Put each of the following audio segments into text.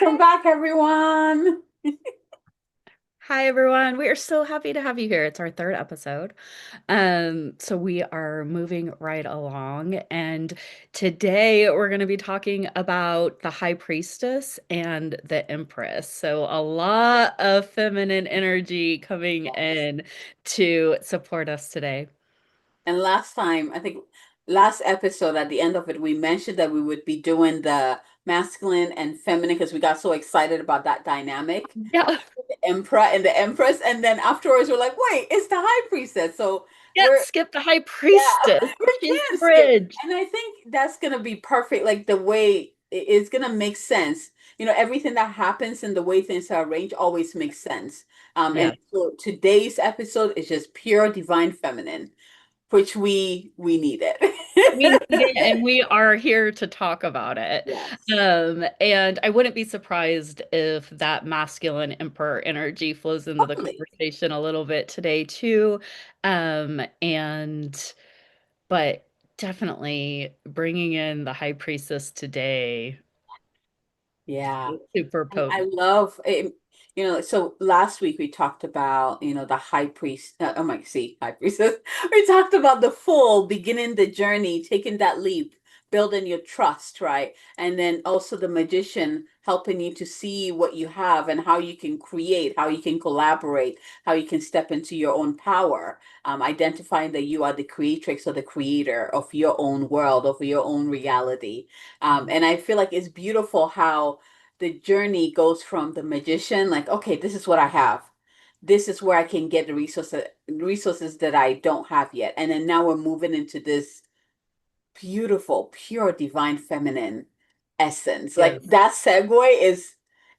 Welcome back, everyone. Hi everyone. We are so happy to have you here. It's our third episode. So we are moving right along, and today we're going to be talking about the High Priestess and the Empress. So a lot of feminine energy coming Yes. in to support us today. And last time, I think last episode at the end of it, we mentioned that we would be doing the masculine and feminine because we got so excited about that dynamic of Yeah. the emperor and the empress. And then afterwards, we're like, wait, it's the high priestess. So Can't we're, skip the High yeah, Priestess. we She's the can't skip. bridge. And I think that's going to be perfect. Like the way it's going to make sense. Everything that happens and the way things are arranged always makes sense. And Yeah. so today's episode is just pure divine feminine, which we needed. We need it, and we are here to talk about it. Yes, And I wouldn't be surprised if that masculine emperor energy flows into the totally. conversation a little bit today too. And but definitely bringing in the high priestess today, Yeah. super And I potent. love it. So last week we talked about, the high priest. Oh my, see, high priestess. We talked about the full beginning the journey, taking that leap, building your trust, right? And then also the magician helping you to see what you have and how you can create, how you can collaborate, how you can step into your own power, identifying that you are the creatrix or the creator of your own world, of your own reality. And I feel like it's beautiful how the journey goes from the magician, like, okay, this is what I have. This is where I can get the resources that I don't have yet. And then now we're moving into this beautiful, pure, divine feminine essence. Like Yes. that segue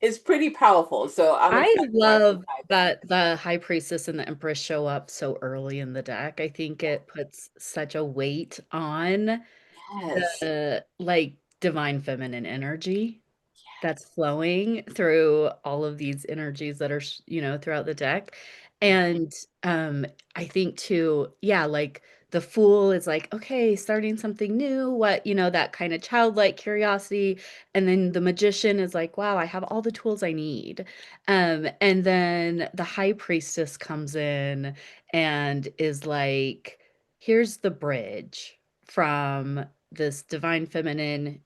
is pretty powerful. So I'm I excited for us to love dive in. that the high priestess and the empress show up so early in the deck. I think it puts such a weight on Yes. the like divine feminine energy that's flowing through all of these energies that are throughout the deck. Yeah. And I think too, yeah, like the fool is like, okay, starting something new, what, that kind of childlike curiosity. And then the magician is like, wow, I have all the tools I need. And then the high priestess comes in and is like, here's the bridge from this divine feminine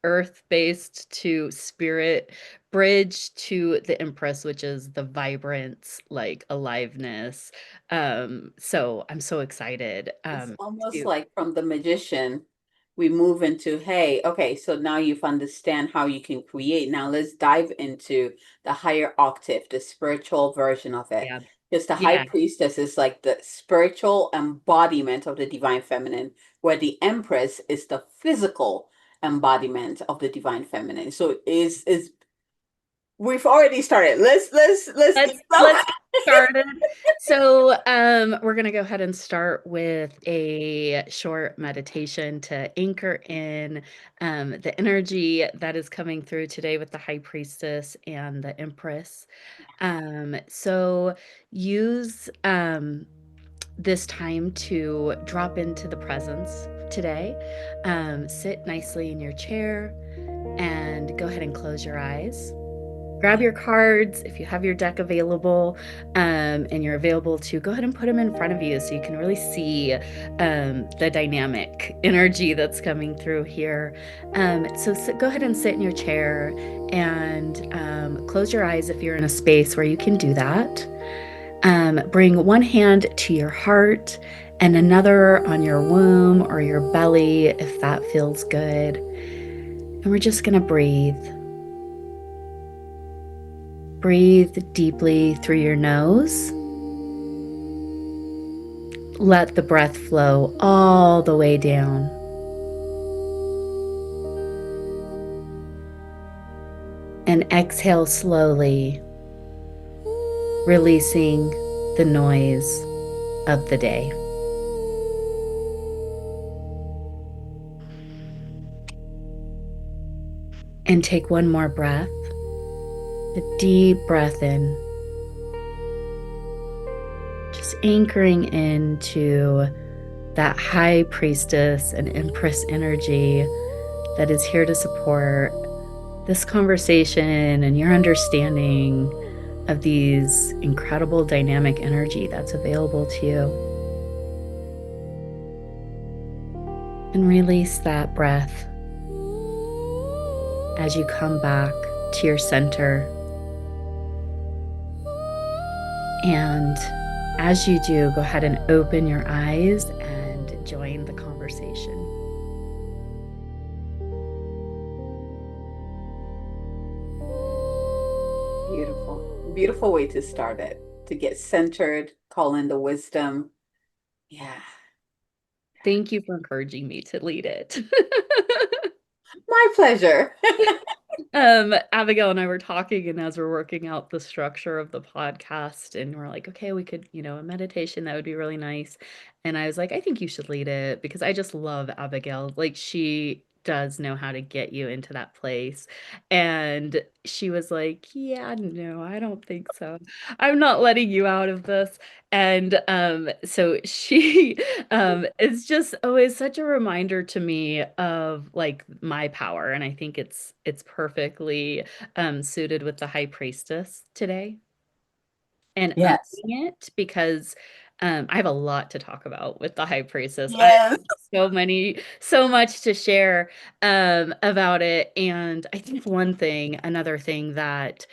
earth-based to spirit bridge to the empress, which is the vibrance, like aliveness. So I'm so excited It's almost to like from the magician, we move into, hey, okay, so now you've understand how you can create. Now let's dive into the higher octave, the spiritual version of it. yeah. Because the high Yeah. priestess is like the spiritual embodiment of the divine feminine, where the empress is the physical embodiment of the divine feminine. So is we've already started. Let's Let's get let's started. get started. So, we're gonna go ahead and start with a short meditation to anchor in the energy that is coming through today with the High Priestess and the Empress. So use this time to drop into the presence today. Sit nicely in your chair and go ahead and close your eyes. Grab your cards if you have your deck available, and you're available to go ahead and put them in front of you so you can really see the dynamic energy that's coming through here. Go ahead and sit in your chair and close your eyes if you're in a space where you can do that. Bring one hand to your heart and another on your womb or your belly if that feels good. And we're just going to breathe. Breathe deeply through your nose. Let the breath flow all the way down. And exhale slowly, releasing the noise of the day. And take one more breath, a deep breath in, just anchoring into that high priestess and empress energy that is here to support this conversation and your understanding of these incredible dynamic energy that's available to you. And release that breath as you come back to your center. And as you do, go ahead and open your eyes and join the conversation. Beautiful. Beautiful way to start it. To get centered, call in the wisdom. Yeah. Thank you for encouraging me to lead it. My pleasure. Abigail and I were talking, and as we're working out the structure of the podcast, and we're like, okay, we could, a meditation that would be really nice. And I was like, I think you should lead it because I just love Abigail. Like, she does know how to get you into that place. And she was like, yeah, no, I don't think so. I'm not letting you out of this. And so she it's just always such a reminder to me of like my power, and I think it's perfectly suited with the High Priestess today and owning Yes. it because I have a lot to talk about with the High Priestess. I Yes. so much to share about it. And I think another thing that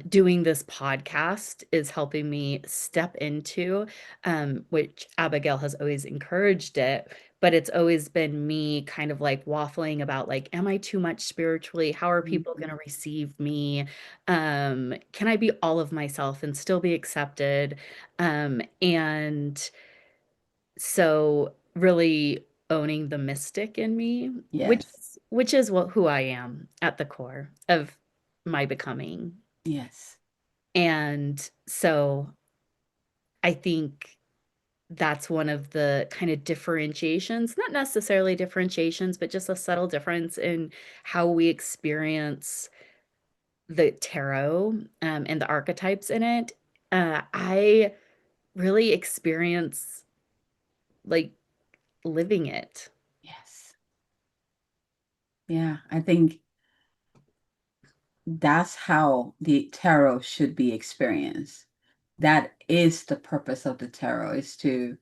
doing this podcast is helping me step into, which Abigail has always encouraged it, but it's always been me kind of like waffling about like, am I too much spiritually? How are people going to receive me? Can I be all of myself and still be accepted? And so really owning the mystic in me, Yes. which is who I am at the core of my becoming. Yes. And so I think that's one of the kind of differentiations, not necessarily differentiations, but just a subtle difference in how we experience the tarot and the archetypes in it. I really experience like living it. Yes. Yeah. I think that's how the tarot should be experienced. That is the purpose of the tarot, is to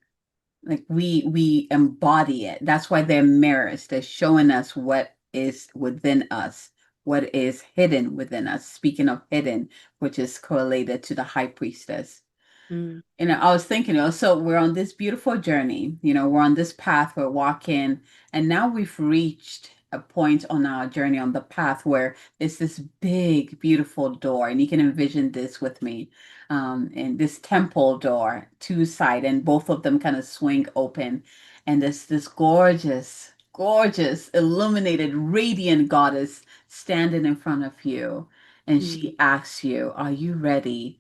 like we embody it. That's why they're mirrors. They're showing us what is within us, what is hidden within us. Speaking of hidden, which is correlated to the high priestess. Mm, I was thinking, so we're on this beautiful journey, we're on this path, we're walking, and now we've reached a point on our journey on the path where it's this big, beautiful door, and you can envision this with me, and this temple door, two side, and both of them kind of swing open, and this gorgeous, gorgeous, illuminated, radiant goddess standing in front of you, and mm. she asks you, "Are you ready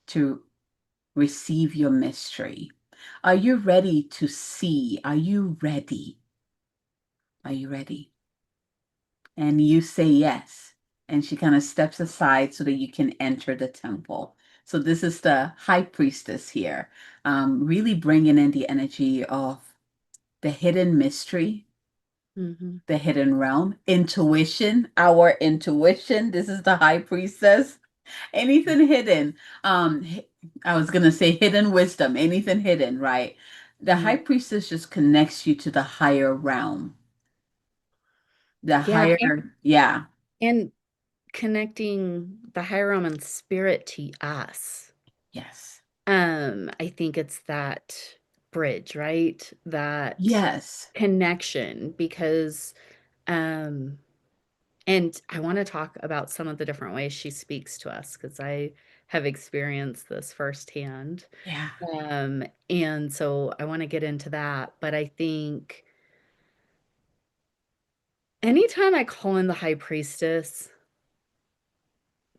to receive your mystery? Are you ready to see? Are you ready? Are you ready?" And you say yes. And she kind of steps aside so that you can enter the temple. So this is the high priestess here, really bringing in the energy of the hidden mystery, Mhm. the hidden realm, intuition, our intuition. This is the high priestess. Anything hidden. I was gonna say hidden wisdom, anything hidden, right? The high Mm. priestess just connects you to the higher realm. The Yeah, higher, yeah, and connecting the higher realm and spirit to us. yes, I think it's that bridge, right? That yes, connection because um and I want to talk about some of the different ways she speaks to us because I have experienced this firsthand. yeah, And so I want to get into that, but I think anytime I call in the high priestess,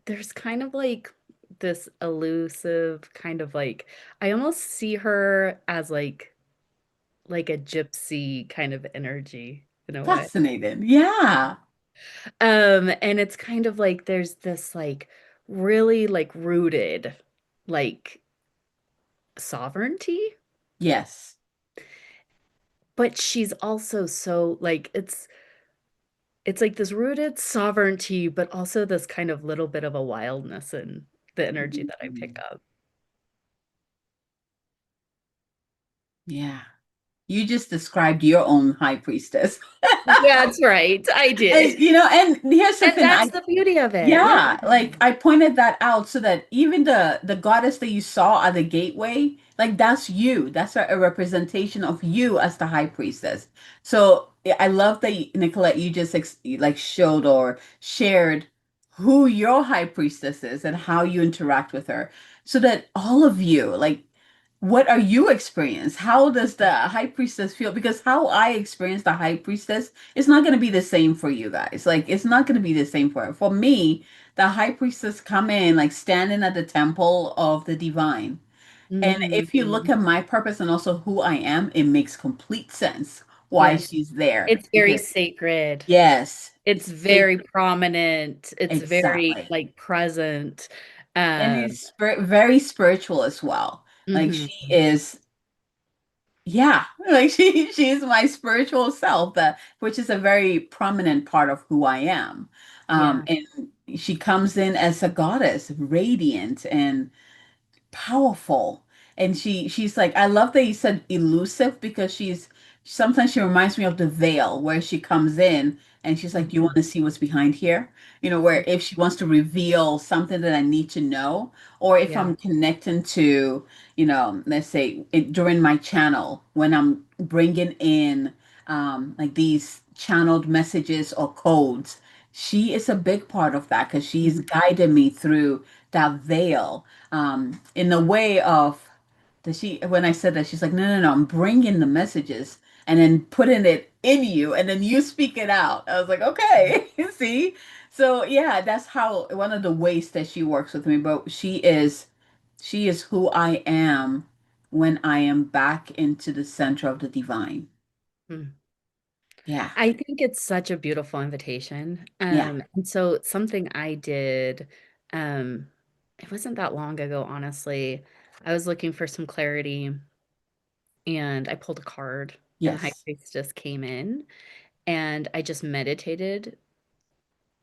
there's kind of like this elusive kind of like I almost see her as like a gypsy kind of energy in a way. fascinating. Yeah, And it's kind of like there's this like really like rooted like sovereignty, yes, but she's also so like it's like this rooted sovereignty, but also this kind of little bit of a wildness in the energy that I pick Mhm. up. Yeah. You just described your own high priestess. Yeah, that's right. I And did. and here's the And thing, that's the beauty of it. Yeah. yeah, like I pointed that out so that even the goddess that you saw at the gateway, like that's you. That's a representation of you as the high priestess. So I love that Nicolette, you just like showed or shared who your high priestess is and how you interact with her, so that all of you, like, what are you experience? How does the high priestess feel? Because how I experience the high priestess, it's not going to be the same for you guys. Like, it's not going to be the same for her. For me, the high priestess come in like standing at the temple of the divine. And if you look Mhm. at my purpose and also who I am, it makes complete sense why Yes. she's there. It's very Because sacred. yes, It's it's sick. very prominent. It's very Exactly. like present. And Um, it's very spiritual as well. Like mhm. she is, yeah, like she's my spiritual self, that which is a very prominent part of who I am. Yeah. And she comes in as a goddess, radiant and powerful. And she's like, I love that you said elusive, because she's sometimes she reminds me of the veil, where she comes in and she's like, do you want Mhm. to see what's behind here? Where if she wants to reveal something that I need to know, or if Yeah. I'm connecting to, let's say during my channel, when I'm bringing in like these channeled messages or codes, she is a big part of that, because she's Mhm. guided me through that veil, in the way of when I said that, she's like, no, no, no, I'm bringing the messages and then putting it in you and then you speak it out. I was like, okay, see? So yeah, that's how one of the ways that she works with me. But she is who I am when I am back into the center of the divine. Mhm. Yeah. I think it's such a beautiful invitation. Yeah. And so something I did, um, it wasn't that long ago, honestly. I was looking for some clarity and I pulled a card and the High Yes. Priestess came in and I just meditated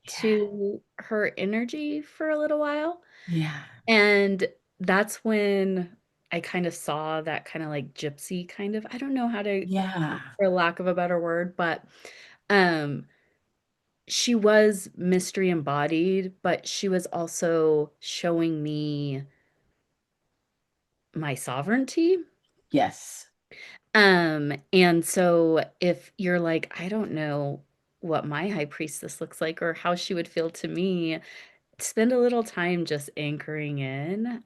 Yeah. to her energy for a little while. Yeah. And that's when I kind of saw that kind of like gypsy kind of, I don't know how to, Yeah. for lack of a better word, but um she was mystery embodied, but she was also showing me my sovereignty. Yes. And so if you're like, I don't know what my high priestess looks like or how she would feel to me, spend a little time just anchoring in,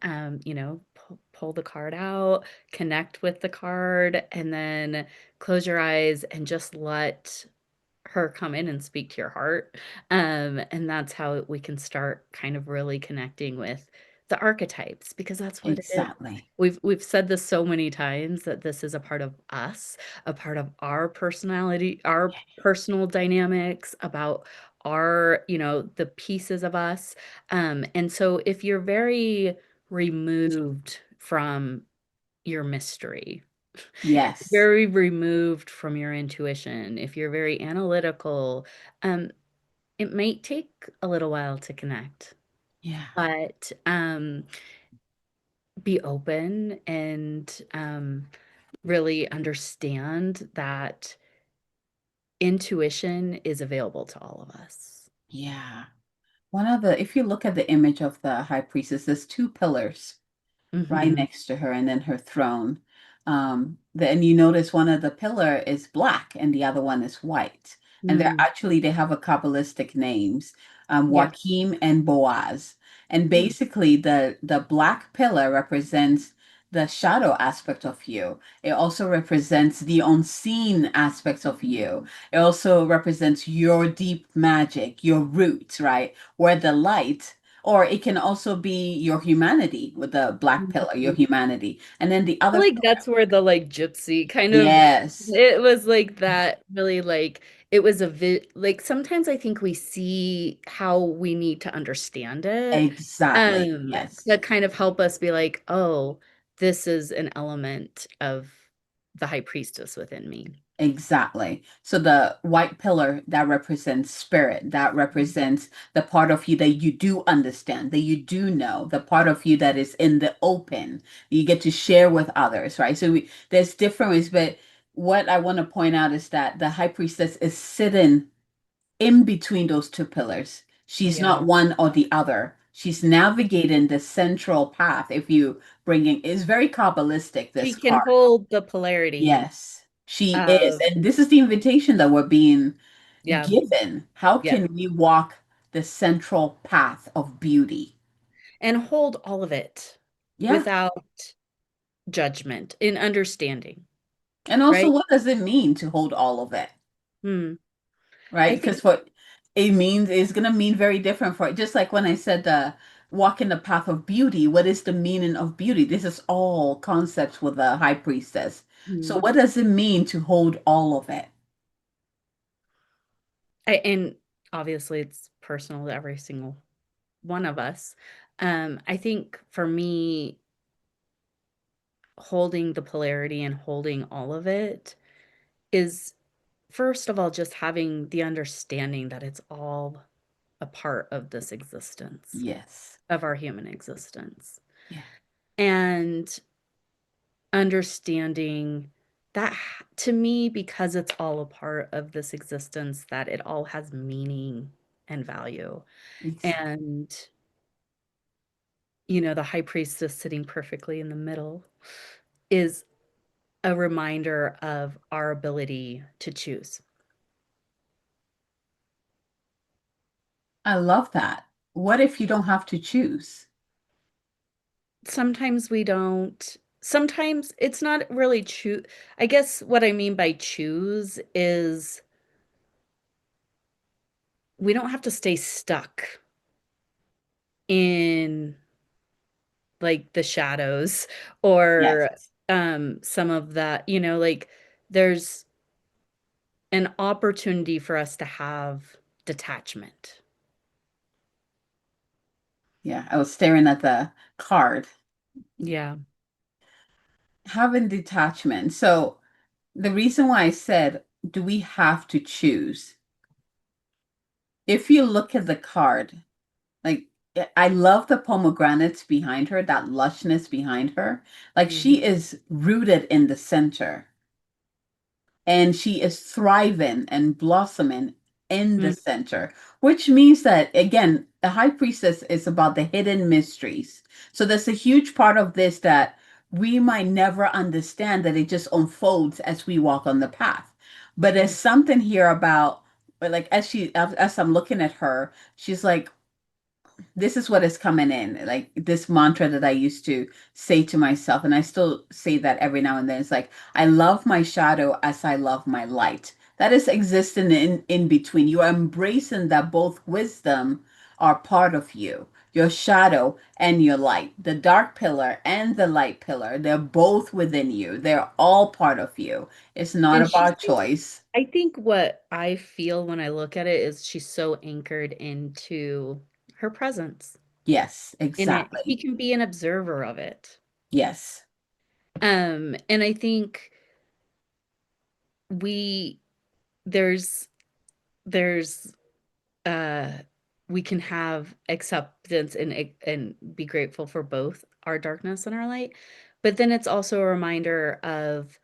pull the card out, connect with the card, and then close your eyes and just let her come in and speak to your heart. And that's how we can start kind of really connecting with the archetypes because that's what it is. Exactly. We've said this so many times that this is a part of us, a part of our personality, our personal dynamics, about our, the pieces of us. And so if you're very removed from your mystery, Yes. very removed from your intuition, if you're very analytical, um, it might take a little while to connect, Yeah. but be open and really understand that intuition is available to all of us. Yeah. If you look at the image of the high priestess, there's two pillars right Hmm. next to her and then her throne. Then you notice one of the pillar is black and the other one is white. And Mm, they have a Kabbalistic names, yes. Joachim and Boaz. And Mm, basically the black pillar represents the shadow aspect of you. It also represents the unseen aspects of you. It also represents your deep magic, your roots, right? Where the light, or it can also be your humanity with the black pillar, your mhm. humanity. And then the I feel other like pillar, that's where the like gypsy kind of yes, it was like that really like it was like sometimes I think we see how we need to understand it exactly. Yes. to kind of help us be like, oh, this is an element of the high priestess within me. Exactly. So the white pillar that represents spirit, that represents the part of you that you do understand, that you do know, the part of you that is in the open, you get to share with others, right? So there's different ways, but what I want to point out is that the high priestess is sitting in between those two pillars. She's Yeah. not one or the other. She's navigating the central path. If you bring in, it's very Kabbalistic, She this can card. hold the polarity Yes, she is. of, And this is the invitation that we're being yeah, given. How yeah, can we walk the central path of beauty? and hold all of it Yeah. without judgment in understanding, And also, right? what does it mean to hold all of it? Hmm. Right? I Because think, what it means is going to mean very different for it. Just like when I said walk in the path of beauty, what is the meaning of beauty? This is all concepts with the high priestess. So hmm, what does it mean to hold all of it? and obviously it's personal to every single one of us. I think for me, holding the polarity and holding all of it is, first of all, just having the understanding that it's all a part of this existence, Yes. of our human existence. Yeah. And understanding that, to me, because it's all a part of this existence, that it all has meaning and value. Exactly. And, the high priestess sitting perfectly in the middle is a reminder of our ability to choose. I love that. What if you don't have to choose? Sometimes we don't. Sometimes it's not really choose. I guess what I mean by choose is we don't have to stay stuck in like the shadows or Yes. some of that, like there's an opportunity for us to have detachment. Yeah. I was staring at the card. Yeah. Having detachment. So the reason why I said, do we have to choose? If you look at the card, like I love the pomegranates behind her, that lushness behind her. Like Mhm. she is rooted in the center and she is thriving and blossoming in the Mm, center, which means that, again, the high priestess is about the hidden mysteries. So there's a huge part of this that we might never understand, that it just unfolds as we walk on the path. But there's mm, something here about, like, as I'm looking at her, she's like, this is what is coming in, like this mantra that I used to say to myself, and I still say that every now and then. It's like, I love my shadow as I love my light. That is existing in between. You are embracing that both wisdom are part of you, your shadow and your light, the dark pillar and the light pillar, they're both within you, they're all part of you. It's not and she's about choice. I think what I feel when I look at it is she's so anchored into her presence Yes, in it. She exactly. can be an observer of it. Yes. And I think we there's there's uh we can have acceptance and be grateful for both our darkness and our light. But then it's also a reminder of,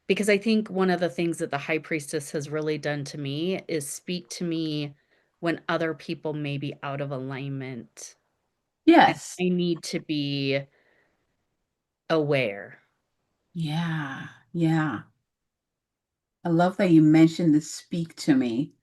because I think one of the things that the high priestess has really done to me is speak to me when other people may be out of alignment and Yes. I need to be aware. Yeah. Yeah. I love that you mentioned the speak to me.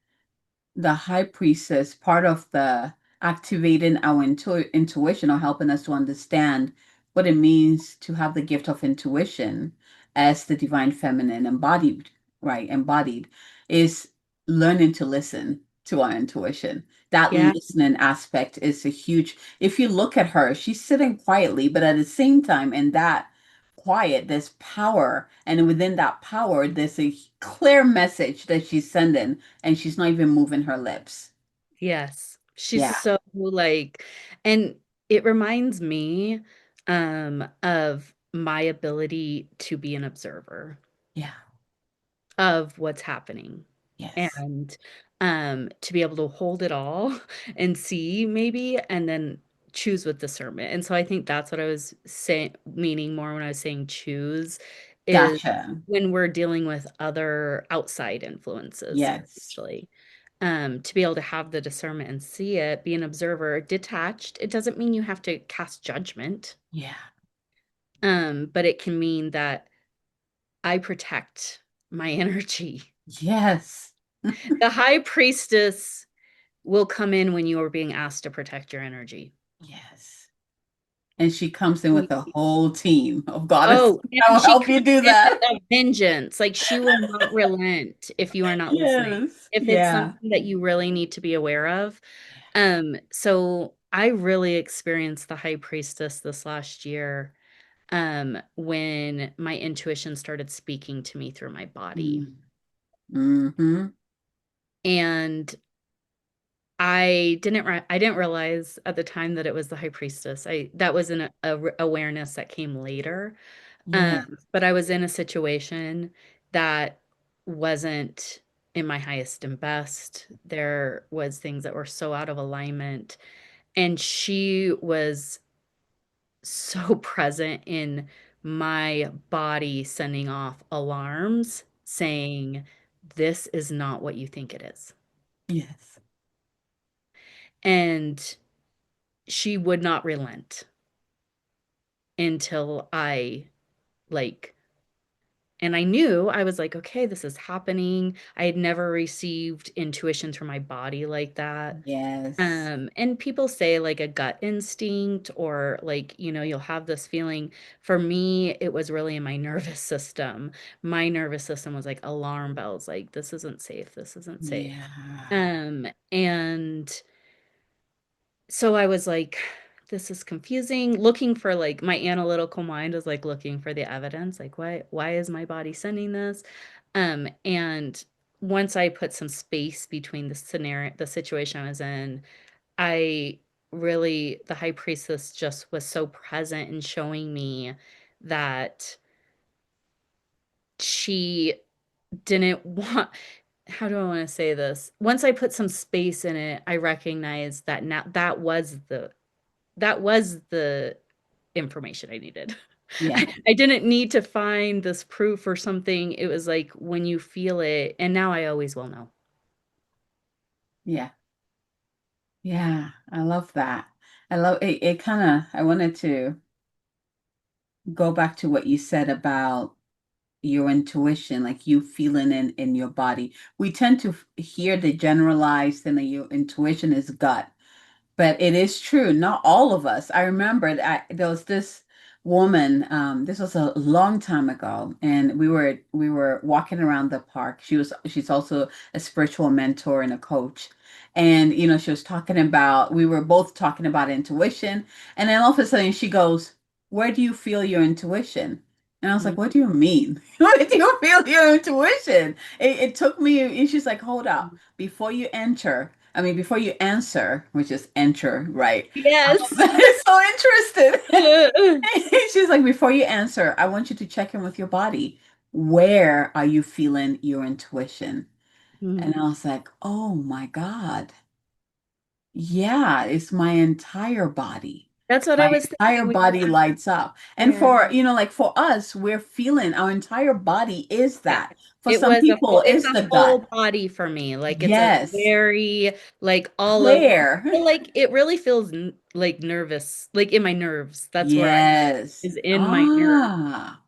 The high priestess, part of the activating our intuition or helping us to understand what it means to have the gift of intuition as the divine feminine embodied, right? Embodied is learning to listen to our intuition. That Yeah. listening aspect is a huge, if you look at her, she's sitting quietly, but at the same time, in that quiet, there's power. And within that power, there's a clear message that she's sending, and she's not even moving her lips. Yes. She's Yeah. so like, and it reminds me of my ability to be an observer. Yeah. of what's happening. Yes. And to be able to hold it all and see maybe and then choose with discernment. And so I think that's what I was saying, meaning more when I was saying choose is Gotcha. when we're dealing with other outside influences, Yes. especially. To be able to have the discernment and see it, be an observer, detached. It doesn't mean you have to cast judgment, Yeah. but it can mean that I protect my energy. Yes. The high priestess will come in when you are being asked to protect your energy. Yes. And she comes in with a whole team of goddesses Oh, that and will she help you comes do in with that. a vengeance. Like she will not relent if you are not listening. Yes. If it's Yeah. something that you really need to be aware of. Yeah. So I really experienced the high priestess this last year, when my intuition started speaking to me through my body. Mm-hmm. And I didn't realize at the time that it was the high priestess. I that was awareness that came later. Um, Yes. but I was in a situation that wasn't in my highest and best. There was things that were so out of alignment, and she was so present in my body sending off alarms saying, "This is not what you think it is." Yes. And she would not relent until I like and I knew I was like, okay, this is happening. I had never received intuition through my body like that. Yes. And people say like a gut instinct or like, you'll have this feeling. For me, it was really in my nervous system. My nervous system was like alarm bells, like this isn't safe, this isn't safe. Yeah. And so I was like, this is confusing. Looking for like my analytical mind was like looking for the evidence, like why is my body sending this? And once I put some space between the situation I was in, I really the high priestess just was so present in showing me that she didn't want how do I want to say this? Once I put some space in it, I recognized that now that was the information I needed. Yeah. I didn't need to find this proof or something. It was like when you feel it, and now I always will know. Yeah. Yeah. I love that. I love it. It kind of, I wanted to go back to what you said about your intuition, like you feeling in your body. We tend to hear the generalized and your intuition is gut. But it is true, not all of us. I remember that there was this woman, this was a long time ago, and we were walking around the park. She's also a spiritual mentor and a coach. And she was talking about, we were both talking about intuition, and then all of a sudden she goes, "Where do you feel your intuition?" And I was like, Mhm. "What do you mean? Where do you feel your intuition?" It took me, and she's like, "Hold up. Before you enter, I mean, before you answer, which is enter, right?" Yes. It's so interested. She's like, before you answer, I want you to check in with your body. Where are you feeling your intuition? And Mhm. I was like, oh my God. Yeah, it's my entire body. That's what I My was entire thinking when you body lights up. And yeah. like for us, we're feeling our entire body is Yeah. that. For some people, It's it's a the whole gut. body for me. Like it's a Yes. very like all over. Clear. Like it really feels like nervous, like in my nerves. That's where I Yes. is in my nerves. Ah,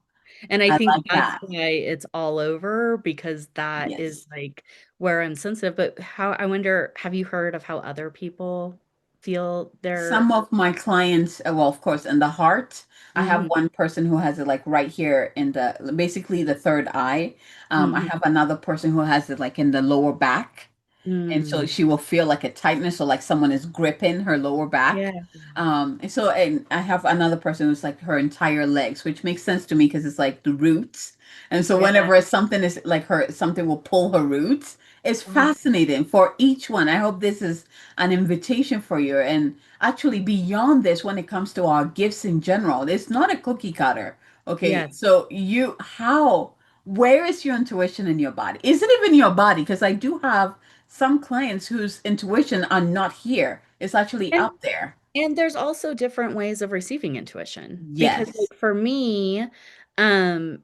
And I I think like that's that. why it's all over because that is Yes. like where I'm sensitive. But how I wonder, have you heard of how other people feel their Some of my clients, well, of course, in the heart, I have Mhm, one person who has it like right here in the basically the third eye. I mhm, have another person who has it like in the lower back. And so mm, she will feel like a tightness or like someone is gripping her lower back. yeah, And I have another person who's like her entire legs, which makes sense to me because it's like the roots. And so yeah. whenever something is like something will pull her roots. It's Oh, fascinating for each one. I hope this is an invitation for you. And actually beyond this, when it comes to our gifts in general, it's not a cookie cutter. Okay. yes. So where is your intuition in your body? Is it even your body? Because I do have some clients whose intuition are not here. It's actually And out there. and there's also different ways of receiving intuition because Yes. like for me,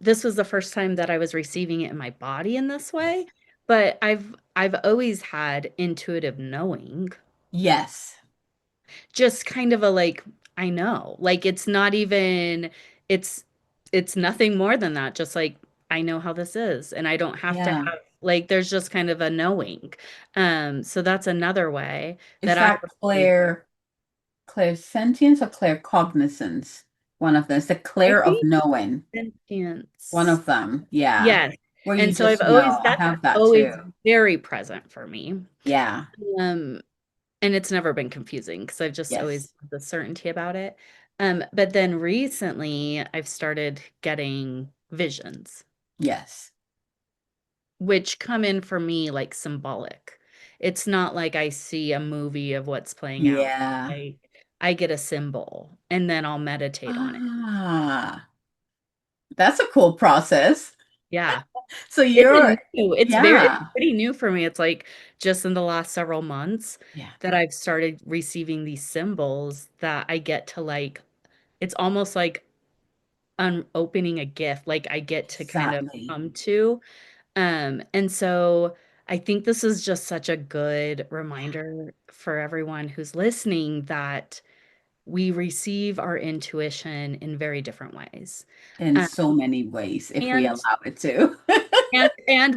this was the first time that I was receiving it in my body in this way, but I've always had intuitive knowing. Yes. Just kind of a like, I know. Like it's not even it's it's nothing more than that. Just like I know how this is and I don't have to Yeah. have like there's just kind of a knowing. So that's another way Is that I that receive. clairsentience or claircognizance? One of them. It's the I clair of think knowing. One sentience. of them. Yeah. Yes. Where you And so I've just always know. I that's have that always too. very present for me. Yeah. Um, and it's never been confusing because I've just always Yes. had the certainty about it. But then recently I've started getting visions, Yes. which come in for me like symbolic. It's not like I see a movie of what's playing out. Yeah. I I get a symbol and then I'll meditate on it. Ah, that's a cool process. Yeah. So It's you're, new. It's yeah. pretty new for me. It's like just in the last several months Yeah. that I've started receiving these symbols that I get to like it's almost like opening a gift like I get to kind of Exactly. come to. And so I think this is just such a good reminder for everyone who's listening that we receive our intuition in very different ways. In Um, so many ways, if we and allow it to. and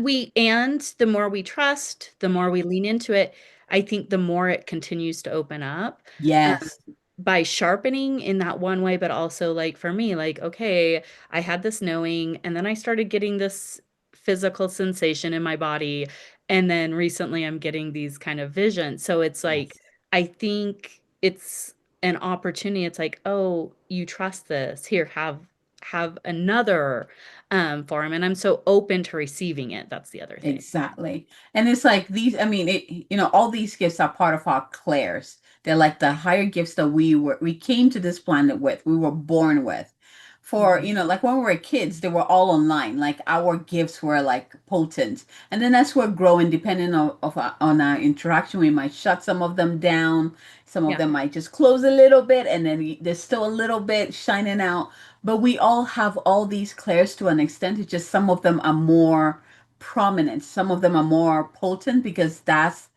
the more we trust, the more we lean into it, I think the more it continues to open up. Um, Yes. by sharpening in that one way, but also like for me, like, okay, I had this knowing, and then I started getting this physical sensation in my body. And then recently I'm getting these kind of visions. So it's like, Yes. I think it's an opportunity. It's like, oh, you trust this. Here, have another form. And I'm so open to receiving it. That's the other thing. Exactly. And it's like these, I mean, all these gifts are part of our clairs. They're like the higher gifts that we came to this planet with, we were born with. For, Mhm. like when we were kids, they were all online. Like our gifts were like potent. And then as we're growing, depending on our interaction, we might shut some of them down. Some of Yeah. them might just close a little bit, and then there's still a little bit shining out. But we all have all these clairs to an extent. It's just some of them are more prominent. Some of them are more potent because that's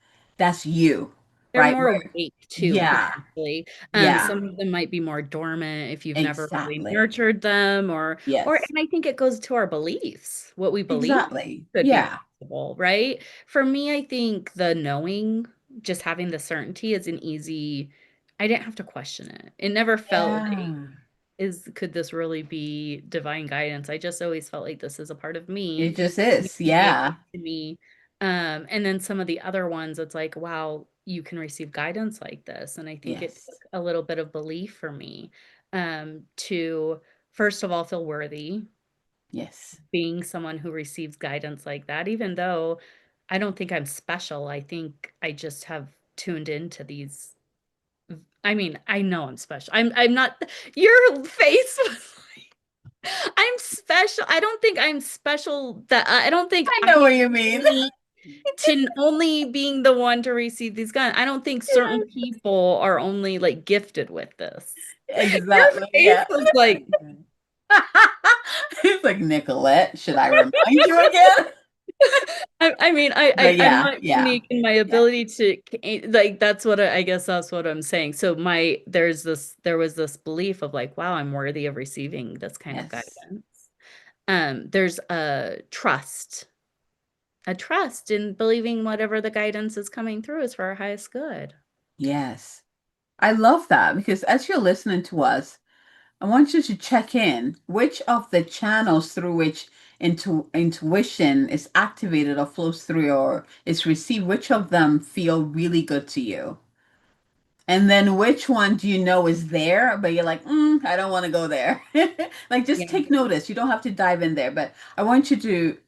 you, They're right? more awake too, Yeah, potentially. yeah, Some of them might be more dormant if you've never really exactly. nurtured them, or Yes, and I think it goes to our beliefs, what we believe exactly. could be Yeah, possible, right? For me, I think the knowing, just having the certainty is an easy, I didn't have to question it. It never felt like yeah. could this really be divine guidance? I just always felt like this is a part of me, It just is. communicating Yeah. to me. And then some of the other ones, it's like, wow, you can receive guidance like this. And I think it took Yes. a little bit of belief for me to first of all feel worthy Yes. being someone who receives guidance like that, even though I don't think I'm special. I think I just have tuned into these. I mean, I know I'm special. I'm not your face was I'm special. I don't think I'm special that I don't think I I know am what you mean. unique to only being the one to receive these guns. I don't think certain Yes. people are only like gifted with this. Your Exactly. face Yeah. was like, It's like Nicolette. Should I remind you again? I mean, But I'm yeah, not yeah. unique in my Yeah. ability to like that's what I guess that's what I'm saying. So there was this belief of like, wow, I'm worthy of receiving this kind of Yes. guidance. There's a trust in believing whatever the guidance is coming through is for our highest good. Yes. I love that because as you're listening to us, I want you to check in which of the channels through which intuition is activated or flows through or is received, which of them feel really good to you? And then which one do you know is there, but you're like, I don't want to go there. Like, just Yeah. take notice. You don't have to dive in there, but I want you to,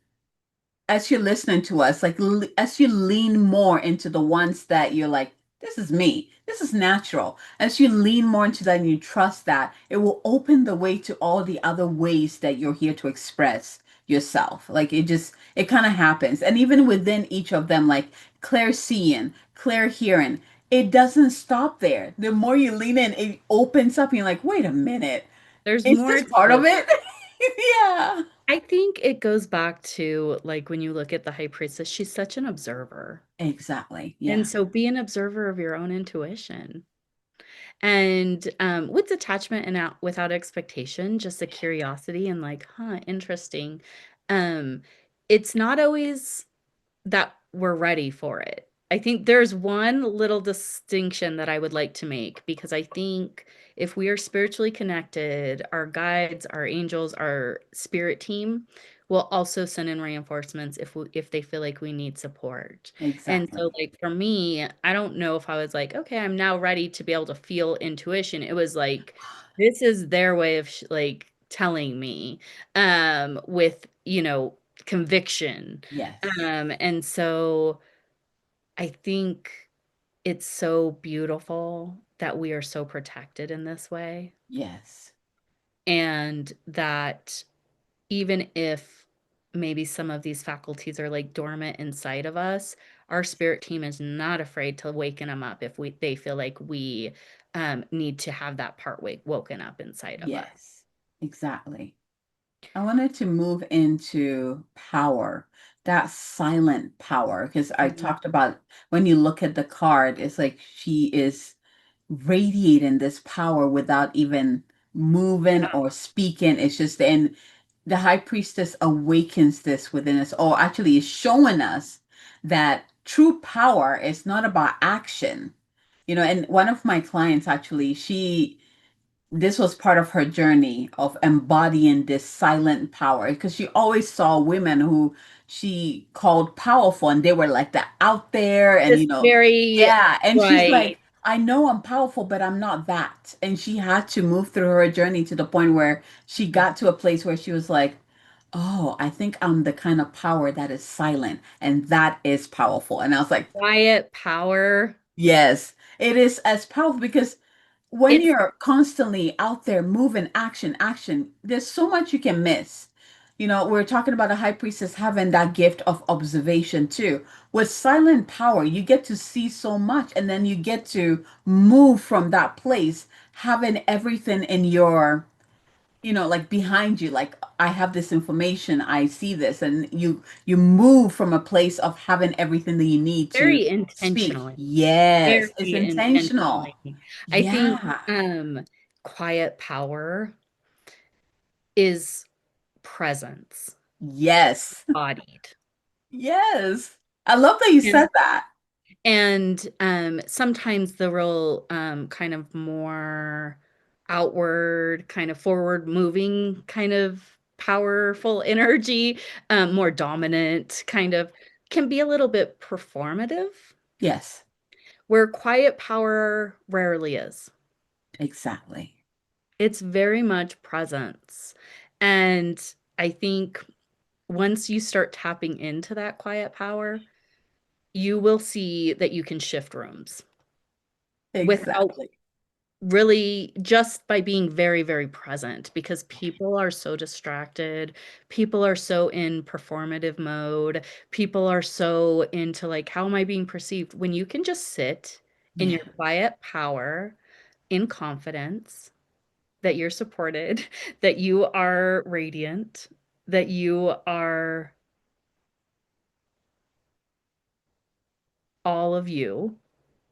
as you're listening to us, like as you lean more into the ones that you're like, This is me. This is natural. As you lean more into that and you trust that, it will open the way to all the other ways that you're here to express yourself. Like it kind of happens. And even within each of them, like clear seeing, clear hearing, it doesn't stop there. The more you lean in, it opens up and you're like, wait a minute, There's is more this part to of it. it? Yeah. I think it goes back to like when you look at the high priestess, she's such an observer. Exactly. And Yeah. so be an observer of your own intuition. And with detachment and out without expectation, just a curiosity and like, huh, interesting. Um, it's not always that we're ready for it. I think there's one little distinction that I would like to make because I think if we are spiritually connected, our guides, our angels, our spirit team will also send in reinforcements if they feel like we need support. And so Exactly. like for me, I don't know if I was like, okay, I'm now ready to be able to feel intuition. It was like this is their way of like telling me with, conviction. Yes. And so I think it's so beautiful that we are so protected in this way, Yes. and that even if maybe some of these faculties are like dormant inside of us, our spirit team is not afraid to waken them up if they feel like we need to have that part woken up inside of us. Yes. Exactly. I wanted to move into power, that silent power, because I Mhm. talked about when you look at the card, it's like she is radiating this power without even moving or speaking. It's just, and the high priestess awakens this within us, or actually is showing us that true power is not about action. And one of my clients actually, this was part of her journey of embodying this silent power because she always saw women who she called powerful and they were like that out there and Just very yeah, and she's right. like, I know I'm powerful but I'm not that, and she had to move through her journey to the point where she got to a place where she was like, oh, I think I'm the kind of power that is silent and that is powerful. And I was like, Quiet power. yes, it is as powerful because when It's you're constantly out there moving, action, action, there's so much you can miss. We're talking about a high priestess having that gift of observation too. With silent power, you get to see so much and then you get to move from that place, having everything in your, like behind you, like I have this information, I see this, and you move from a place of having everything that you need to very speak. intentionally. Yes, Very it's intentional. intentionally. I think, Yeah. quiet power is presence Yes. embodied. Yes. I love that you said And that. sometimes the real, kind of more outward, kind of forward moving, kind of powerful energy, more dominant, kind of can be a little bit performative, Yes, where quiet power rarely is. exactly. It's very much presence. And I think once you start tapping into that quiet power, you will see that you can shift rooms without Exactly. really just by being very, very present because people are so distracted. People are so in performative mode. People are so into like, how am I being perceived? When you can just sit in Yeah, your quiet power in confidence that you're supported, that you are radiant, that you are all of you,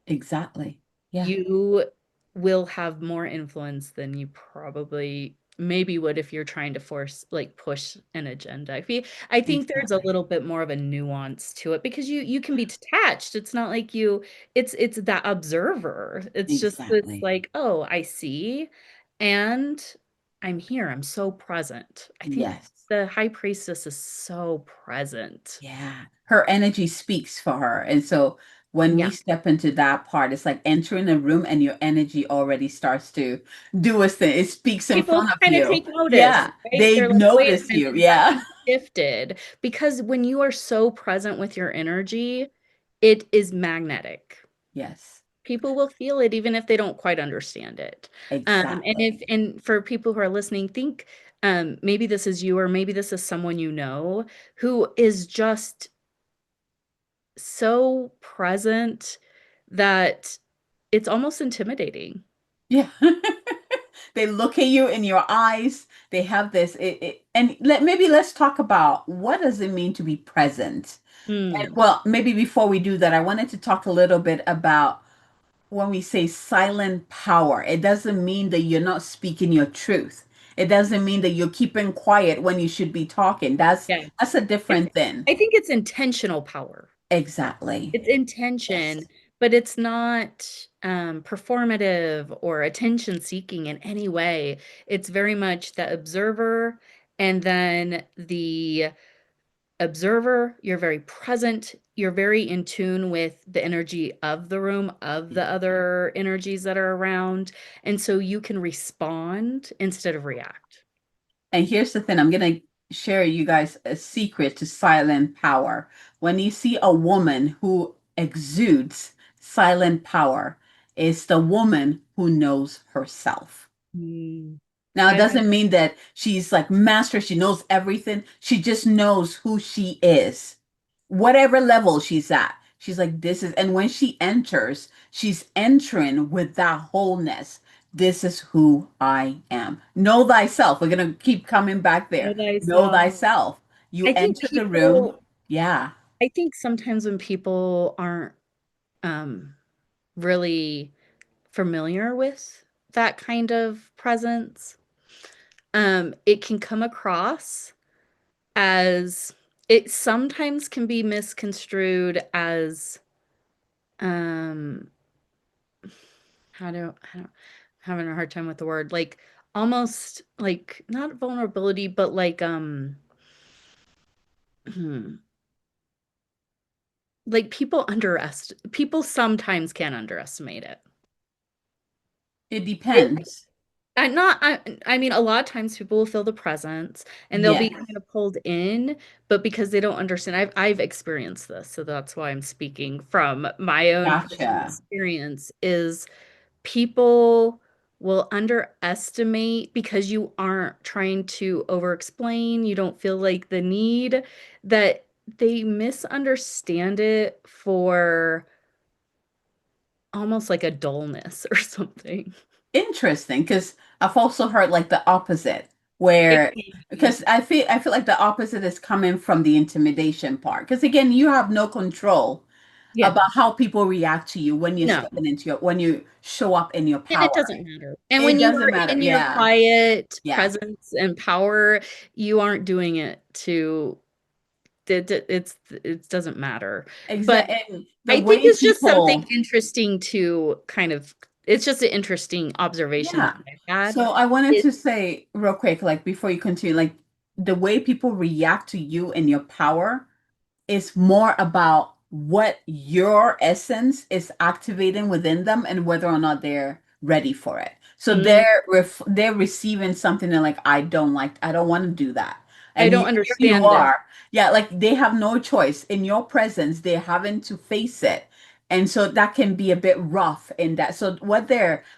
exactly. Yeah, you will have more influence than you probably maybe would if you're trying to push an agenda. I think there's a exactly. little bit more of a nuance to it because you can be detached. It's not like it's that observer. It's just this Exactly. like, oh, I see, and I'm here. I'm so present. I think Yes. the high priestess is so present. Yeah. Her energy speaks for her. And so when we Yeah. step into that part, it's like entering a room and your energy already starts to do its thing. It speaks in People front of kind of you. take notice, Yeah. right? They They're like, "Wait a notice you. minute, Yeah. something shifted." Because when you are so present with your energy, it is magnetic. Yes. People will feel it even if they don't quite understand it. Exactly. And for people who are listening, think maybe this is you or maybe this is someone you know who is just so present that it's almost intimidating. Yeah. They look at you in your eyes. They have this and maybe let's talk about what does it mean to be present. And Mm, well, maybe before we do that, I wanted to talk a little bit about when we say silent power. It doesn't mean that you're not speaking your truth. It doesn't mean that you're keeping quiet when you should be talking. yeah. That's a It's, different thing. I think it's intentional power. Exactly. It's intention, Yes. but it's not performative or attention seeking in any way. It's very much the observer, and then the observer, you're very present, you're very in tune with the energy of the room, of the other energies that are around. And so you can respond instead of react. And here's the thing, I'm going to share you guys a secret to silent power. When you see a woman who exudes silent power, it's the woman who knows herself. Mm. Now, it I've doesn't mean that she's like master, she knows everything. She just knows who she is, whatever level she's at. She's like, this is, and when she enters, she's entering with that wholeness. This is who I am. Know thyself. We're going to keep coming back know there. Know thyself. thyself. You I think enter the room. people, Yeah. I think sometimes when people aren't um, really familiar with that kind of presence, it can come across as it sometimes can be misconstrued as um how do having a hard time with the word like almost like not vulnerability but like people sometimes can underestimate it. It It depends. I mean, a lot of times people will feel the presence and they'll be Yes. kind of pulled in, but because they don't understand, I've experienced this, so that's why I'm speaking from my own personal Gotcha. experience, is people will underestimate because you aren't trying to over explain, you don't feel like the need, that they misunderstand it for almost like a dullness or something. Interesting, because I've also heard like the opposite, It where can be. because I feel like the opposite is coming from the intimidation part. Because again, you have no control Yeah. about how people react to you when you're No. stepping into your when you show up in your And it power. doesn't matter. And when It you doesn't are matter. in your Yeah. quiet Yeah. presence and power, you aren't doing it to it doesn't matter. But Exactly. And the I think way it's just something people, interesting to kind of it's just an interesting observation that yeah. I've had. So I wanted It, to say real quick, like before you continue, like the way people react to you and your power is more about what your essence is activating within them and whether or not they're ready for it. So mm, they're receiving something they're like, I don't want to do that. I And don't here you understand it. are. Yeah, like they have no choice. In your presence, they're having to face it. And so that can be a bit rough in that. So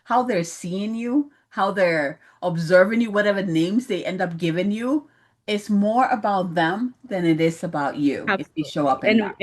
how they're seeing you, how they're observing you, whatever names they end up giving you, it's more about them than it is about you if you show Absolutely. up in that.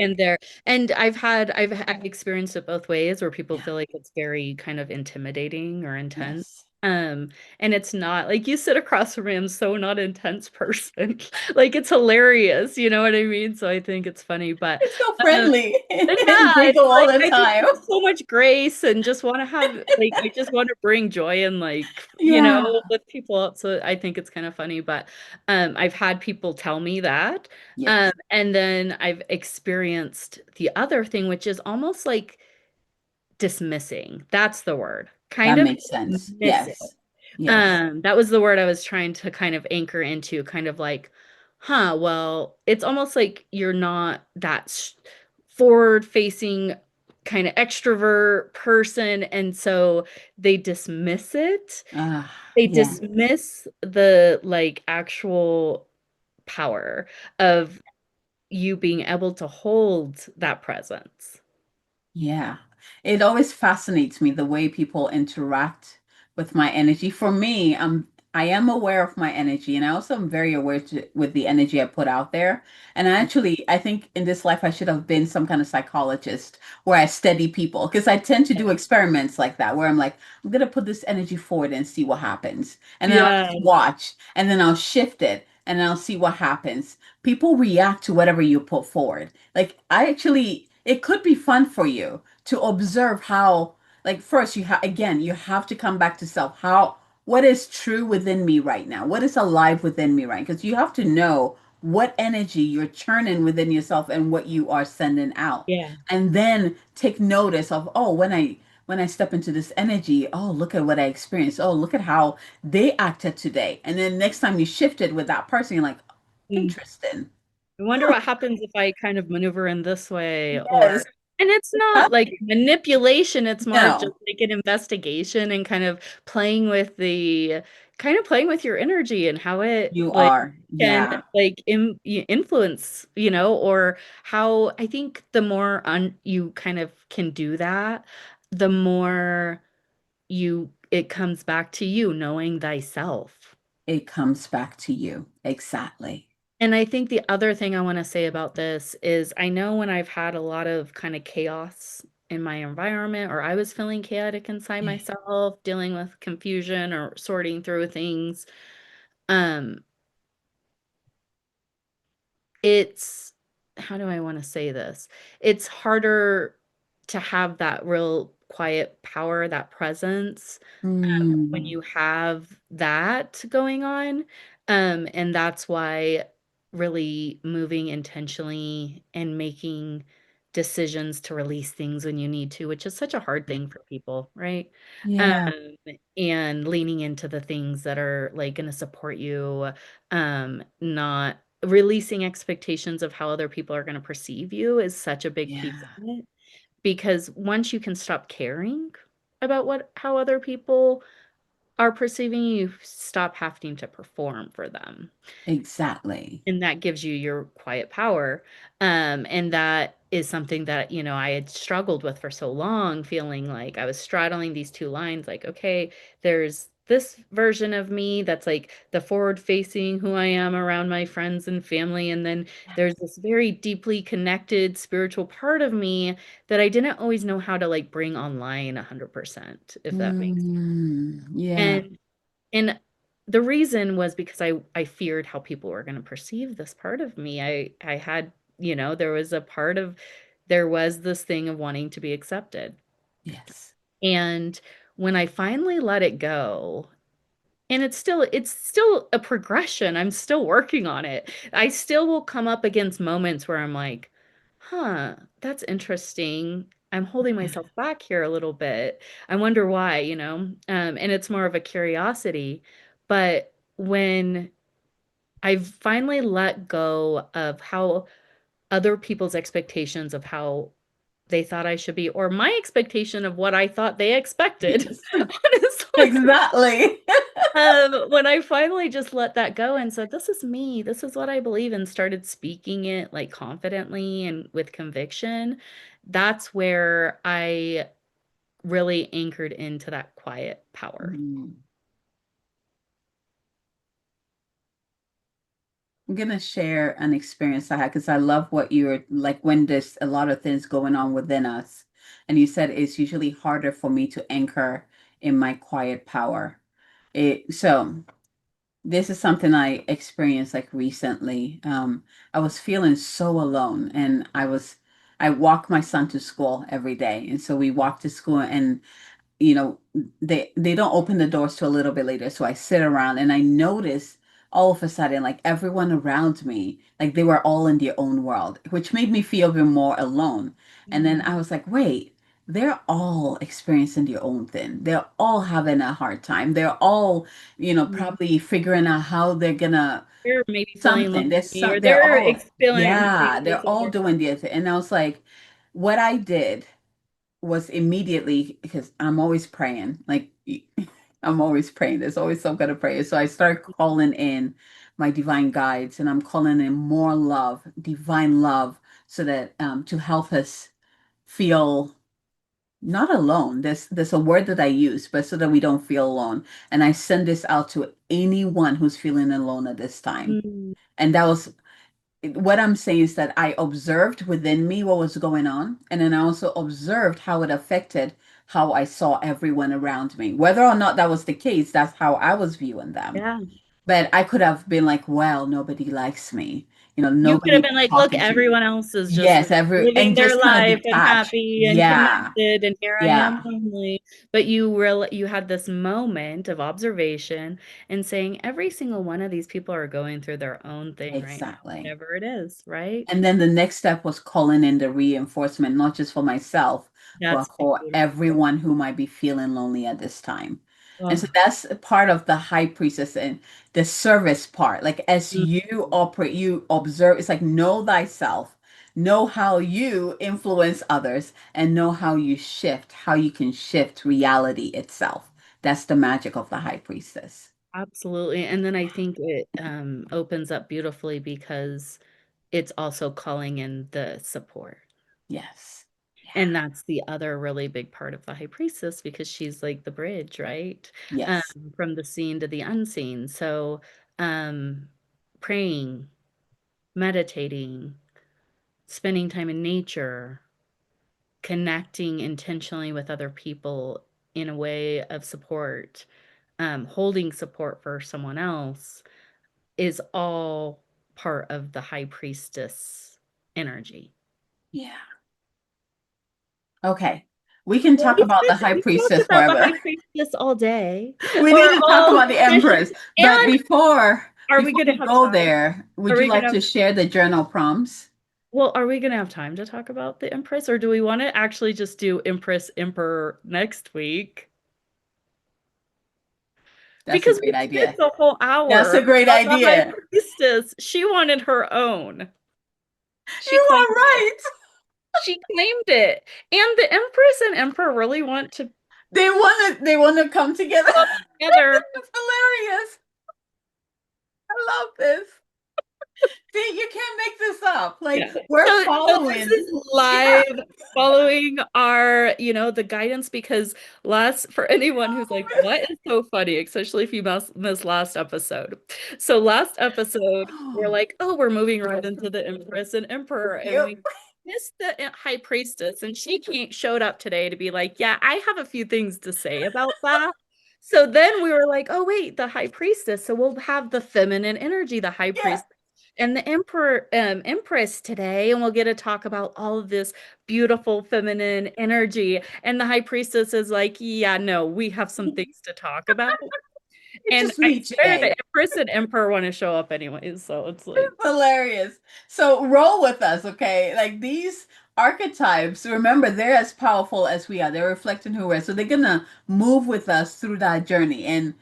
And I've experienced it both ways where people Yeah. feel like it's very kind of intimidating or intense. Yes. And it's not like you sit across from me, I'm so not intense person. Like it's hilarious, you know what I mean? So I think it's funny, but It's so um friendly and yeah, giggle it's all like the I just time. have so much grace and just want to have like I just want to bring joy and like, Yeah. lift people up. So I think it's kind of funny, but I've had people tell me that. Yes. And then I've experienced the other thing, which is almost like dismissing. That's the word. Kind That of makes sense. dismiss it. Yes. Yes. That was the word I was trying to kind of anchor into, kind of like, huh, well, it's almost like you're not that forward-facing kind of extrovert person, and so they dismiss it. They Yeah. dismiss the like actual power of you being able to hold that presence. Yeah. It always fascinates me the way people interact with my energy. For me, I am aware of my energy, and I also am very aware with the energy I put out there. And I think in this life I should have been some kind of psychologist where I study people because I tend to do experiments like that where I'm like, I'm gonna put this energy forward and see what happens, and then I'll Yeah. just watch, and then I'll shift it, and I'll see what happens. People react to whatever you put forward. Like it could be fun for you to observe how, like, first you have to come back to self. What is true within me right now? What is alive within me, right? Because you have to know what energy you're churning within yourself and what you are sending out. Yeah. And then take notice of, oh, when I step into this energy, oh, look at what I experienced. Oh, look at how they acted today. And then next time you shift it with that person, you're like, interesting. I wonder what happens if I kind of maneuver in this way Yes. and it's Huh? not like manipulation, it's more of just No, like an investigation and kind of playing with your energy and how it you like are. can Yeah, like influence, or how I think the more you kind of can do that, the more it comes back to you knowing thyself. it comes back to you. Exactly. And I think the other thing I want to say about this is I know when I've had a lot of kind of chaos in my environment, or I was feeling chaotic inside Yeah. myself, dealing with confusion or sorting through things, um, it's how do I want to say this? It's harder to have that real quiet power, that presence, when Mm, you have that going on. And that's why really moving intentionally and making decisions to release things when you need to, which is such a hard thing for people, right? Um, yeah, and leaning into the things that are like going to support you, not releasing expectations of how other people are going to perceive you is such a big piece of yeah, it. Because once you can stop caring about how other people are perceiving you, you stop having to perform for them. exactly. And that gives you your quiet power. And that is something that, I had struggled with for so long, feeling like I was straddling these two lines, like, okay, there's this version of me that's like the forward facing who I am around my friends and family. And then there's this very deeply connected spiritual part of me that I didn't always know how to like bring online 100%, if that makes sense. Yeah, And and the reason was because I feared how people were going to perceive this part of me. I had, there was there was this thing of wanting to be accepted. yes, And when I finally let it go, and it's still a progression. I'm still working on it. I still will come up against moments where I'm like, huh, that's interesting. I'm holding myself back here a little bit. I wonder why, and it's more of a curiosity. But when I've finally let go of how other people's expectations of how they thought I should be, or my expectation of what I thought they expected, yes, honestly. exactly. When I finally just let that go and said, this is me, this is what I believe, and started speaking it like confidently and with conviction, that's where I really anchored into that quiet power. Mm. I'm gonna share an experience I had because I love what you're like when there's a lot of things going on within us. And you said it's usually harder for me to anchor in my quiet power. So this is something I experienced like recently. I was feeling so alone, and I walk my son to school every day, and so we walk to school, and you know, they don't open the doors till a little bit later. So I sit around and I notice all of a sudden, like everyone around me, like they were all in their own world, which made me feel even more alone. And then Mm. I was like, wait, they're all experiencing their own thing. They're all having a hard time. They're all, Mm. probably figuring out how they're gonna They're maybe feeling something. lonely, or They're they're all, experiencing yeah, they're this and all they're doing their thing. And I was like, what I did was immediately because I'm always praying. Like I'm always praying. There's always some kind of prayer. So I start calling in my divine guides and I'm calling in more love, divine love, so that to help us feel not alone. There's a word that I use, but so that we don't feel alone. And I send this out to anyone who's feeling alone at this time. Mm, And that was what I'm saying is that I observed within me what was going on, and then I also observed how it affected how I saw everyone around me. Whether or not that was the case, that's how I was viewing them. yeah. But I could have been like, well, nobody likes me. You could have Nobody's been like, look, talking to me. everyone else is just Yes, living and their just kind of life and detach. happy and Yeah, connected, and here I am yeah, lonely. But you had this moment of observation and saying every single one of these people are going through their own thing right now, exactly. whatever it is, right? And then the next step was calling in the reinforcement, not just for myself, but That's for beautiful. everyone who might be feeling lonely at this time. And so Oh, that's a part of the high priestess and the service part. Like as mm, you operate, you observe, it's like know thyself, know how you influence others, and know how you shift, how you can shift reality itself. That's the magic of the high priestess. absolutely. And then I think it opens up beautifully because it's also calling in the support. Yes. And Yeah. that's the other really big part of the high priestess because she's like the bridge, right? Um, Yes. from the seen to the unseen. So, um, praying, meditating, spending time in nature, connecting intentionally with other people in a way of support, holding support for someone else is all part of the high priestess energy. Yeah. Okay. We can talk about the high We talked priestess about the forever. high priestess all day, We or need to talk all about the session. empress. But And are we before going to we have go time? there, Are would you we going like to to share the journal prompts? well, are we going to have time to talk about the Empress, or do we want to actually just do Empress Emperor next week? That's a Because we great spent idea. the whole That's hour a great on the High idea. Priestess. She wanted her own. She You claimed are it. right. She claimed it. And the Empress and Emperor really want to They want to come together. come together. It's hilarious. I love this. See, you can't make this up. Like Yeah. we're So this following. is Yeah. live following our, the guidance because for anyone who's like, what is so funny, especially if you miss last episode. So last episode, we're Oh, like, oh, we're moving right into the Empress and Emperor, and yep. we missed the High Priestess, and showed up today to be like, yeah, I have a few things to say about that. So then we were like, oh wait, the High Priestess. So we'll have the feminine energy, the High Yeah. Priestess and the empress today, and we'll get to talk about all of this beautiful feminine energy. And the high priestess is like, yeah, no, we have some things to talk about. It's And just I me swear the today. empress and emperor want to show up anyways, so it's like, Hilarious. So roll with us, okay? Like these archetypes, remember, they're as powerful as we are. They're reflecting who we are. So they're gonna move with us through that journey. And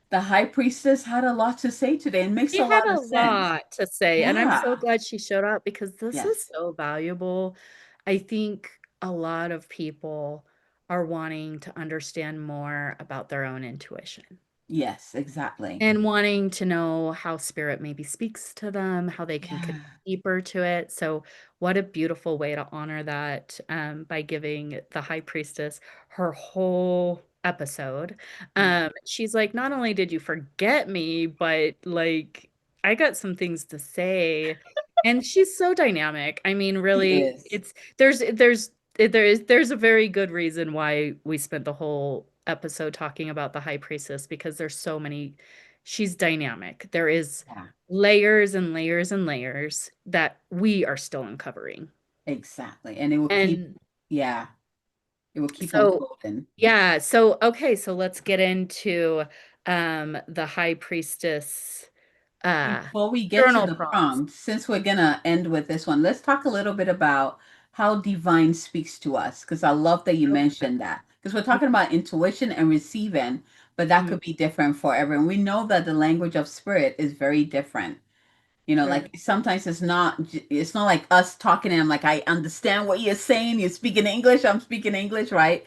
the high priestess had a lot to say today. It makes she a had lot a of sense. lot to say, and I'm so Yeah. glad she showed up because this is Yes. so valuable. I think a lot of people are wanting to understand more about their own intuition. Yes, exactly. And wanting to know how spirit maybe speaks to them, how they can connect Yeah. deeper to it. So, what a beautiful way to honor that by giving the high priestess her whole episode. Yeah. She's like, not only did you forget me, but like, I got some things to say. And she's so dynamic. I mean, She really, is. there's a very good reason why we spent the whole episode talking about the high priestess because there's so many she's dynamic. There is Yeah, layers and layers and layers that we are still uncovering. exactly. And it will keep, And yeah, it will keep so, unfolding. yeah, so okay, so let's get into the high priestess uh Before we get to journal the prompts. prompt, since we're gonna end with this one, let's talk a little bit about how divine speaks to us. Because I love that you Okay. mentioned that. Because we're talking about intuition and receiving, but that Mhm. could be different for everyone. We know that the language of spirit is very different. Sure. Like sometimes it's not like us talking and I'm like, I understand what you're saying. You're speaking English, I'm speaking English, right?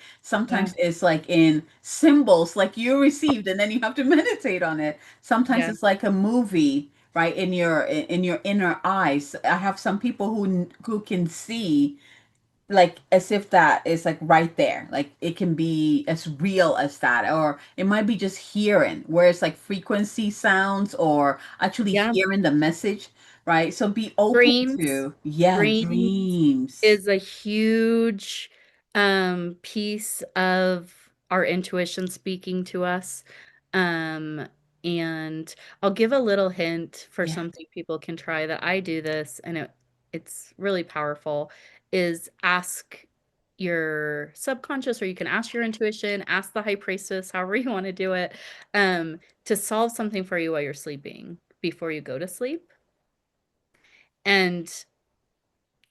Yeah. Sometimes it's like in symbols like you received and then you have to meditate on it. Sometimes Yeah. it's like a movie, right? In your inner eyes. I have some people who can see like as if that is like right there. Like it can be as real as that, or it might be just hearing, where it's like frequency sounds or actually Yeah. hearing the message, right? So be open Dreams. to, yeah, Dreams dreams. is a huge piece of our intuition speaking to us. Um, and I'll give a little hint for Yeah, something people can try that I do this and it's really powerful is ask your subconscious or you can ask your intuition, ask the high priestess, however you want to do it, to solve something for you while you're sleeping before you go to sleep. And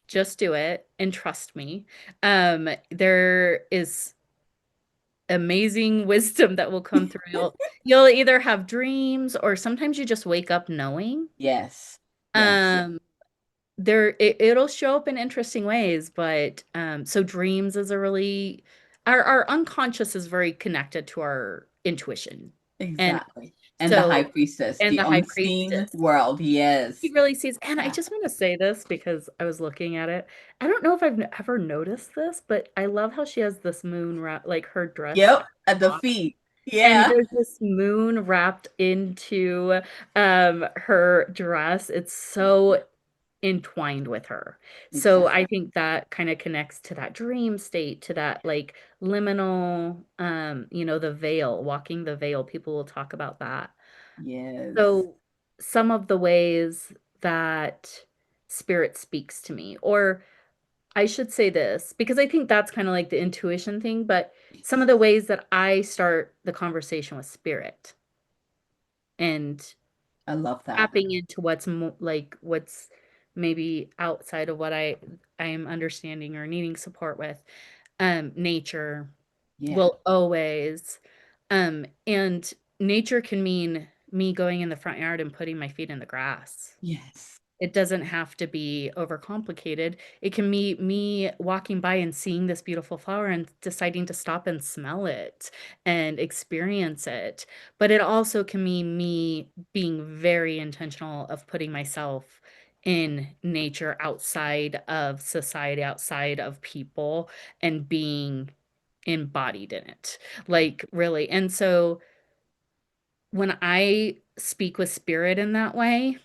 just do it and trust me. There is amazing wisdom that will come through. You'll either have dreams or sometimes you just wake up knowing. yes, yes, Um, it'll show up in interesting ways, but so dreams is a really our unconscious is very connected to our intuition. And exactly. And the high so priestess, and the the high unseen priestess. world. He Yes. really sees, and I Yeah. just want to say this because I was looking at it. I don't know if I've ever noticed this, but I love how she has this moon wrap, like her dress Yep. at At the the top, feet. and Yeah. there's this moon wrapped into her dress. It's so entwined with her. So I Exactly. think that kind of connects to that dream state, to that like liminal, the veil, walking the veil. People will talk about that. Yes. So, some of the ways that spirit speaks to me, or I should say this, because I think that's kind of like the intuition thing, but some of the ways that I start the conversation with spirit and I love that. tapping into what's like what's maybe outside of what I am understanding or needing support with. Nature Yeah. will always, and nature can mean me going in the front yard and putting my feet in the grass. Yes. It doesn't have to be overcomplicated. It can be me walking by and seeing this beautiful flower and deciding to stop and smell it and experience it. But it also can mean me being very intentional of putting myself in nature outside of society, outside of people, and being embodied in it. Like, really. And so when I speak with spirit in that way,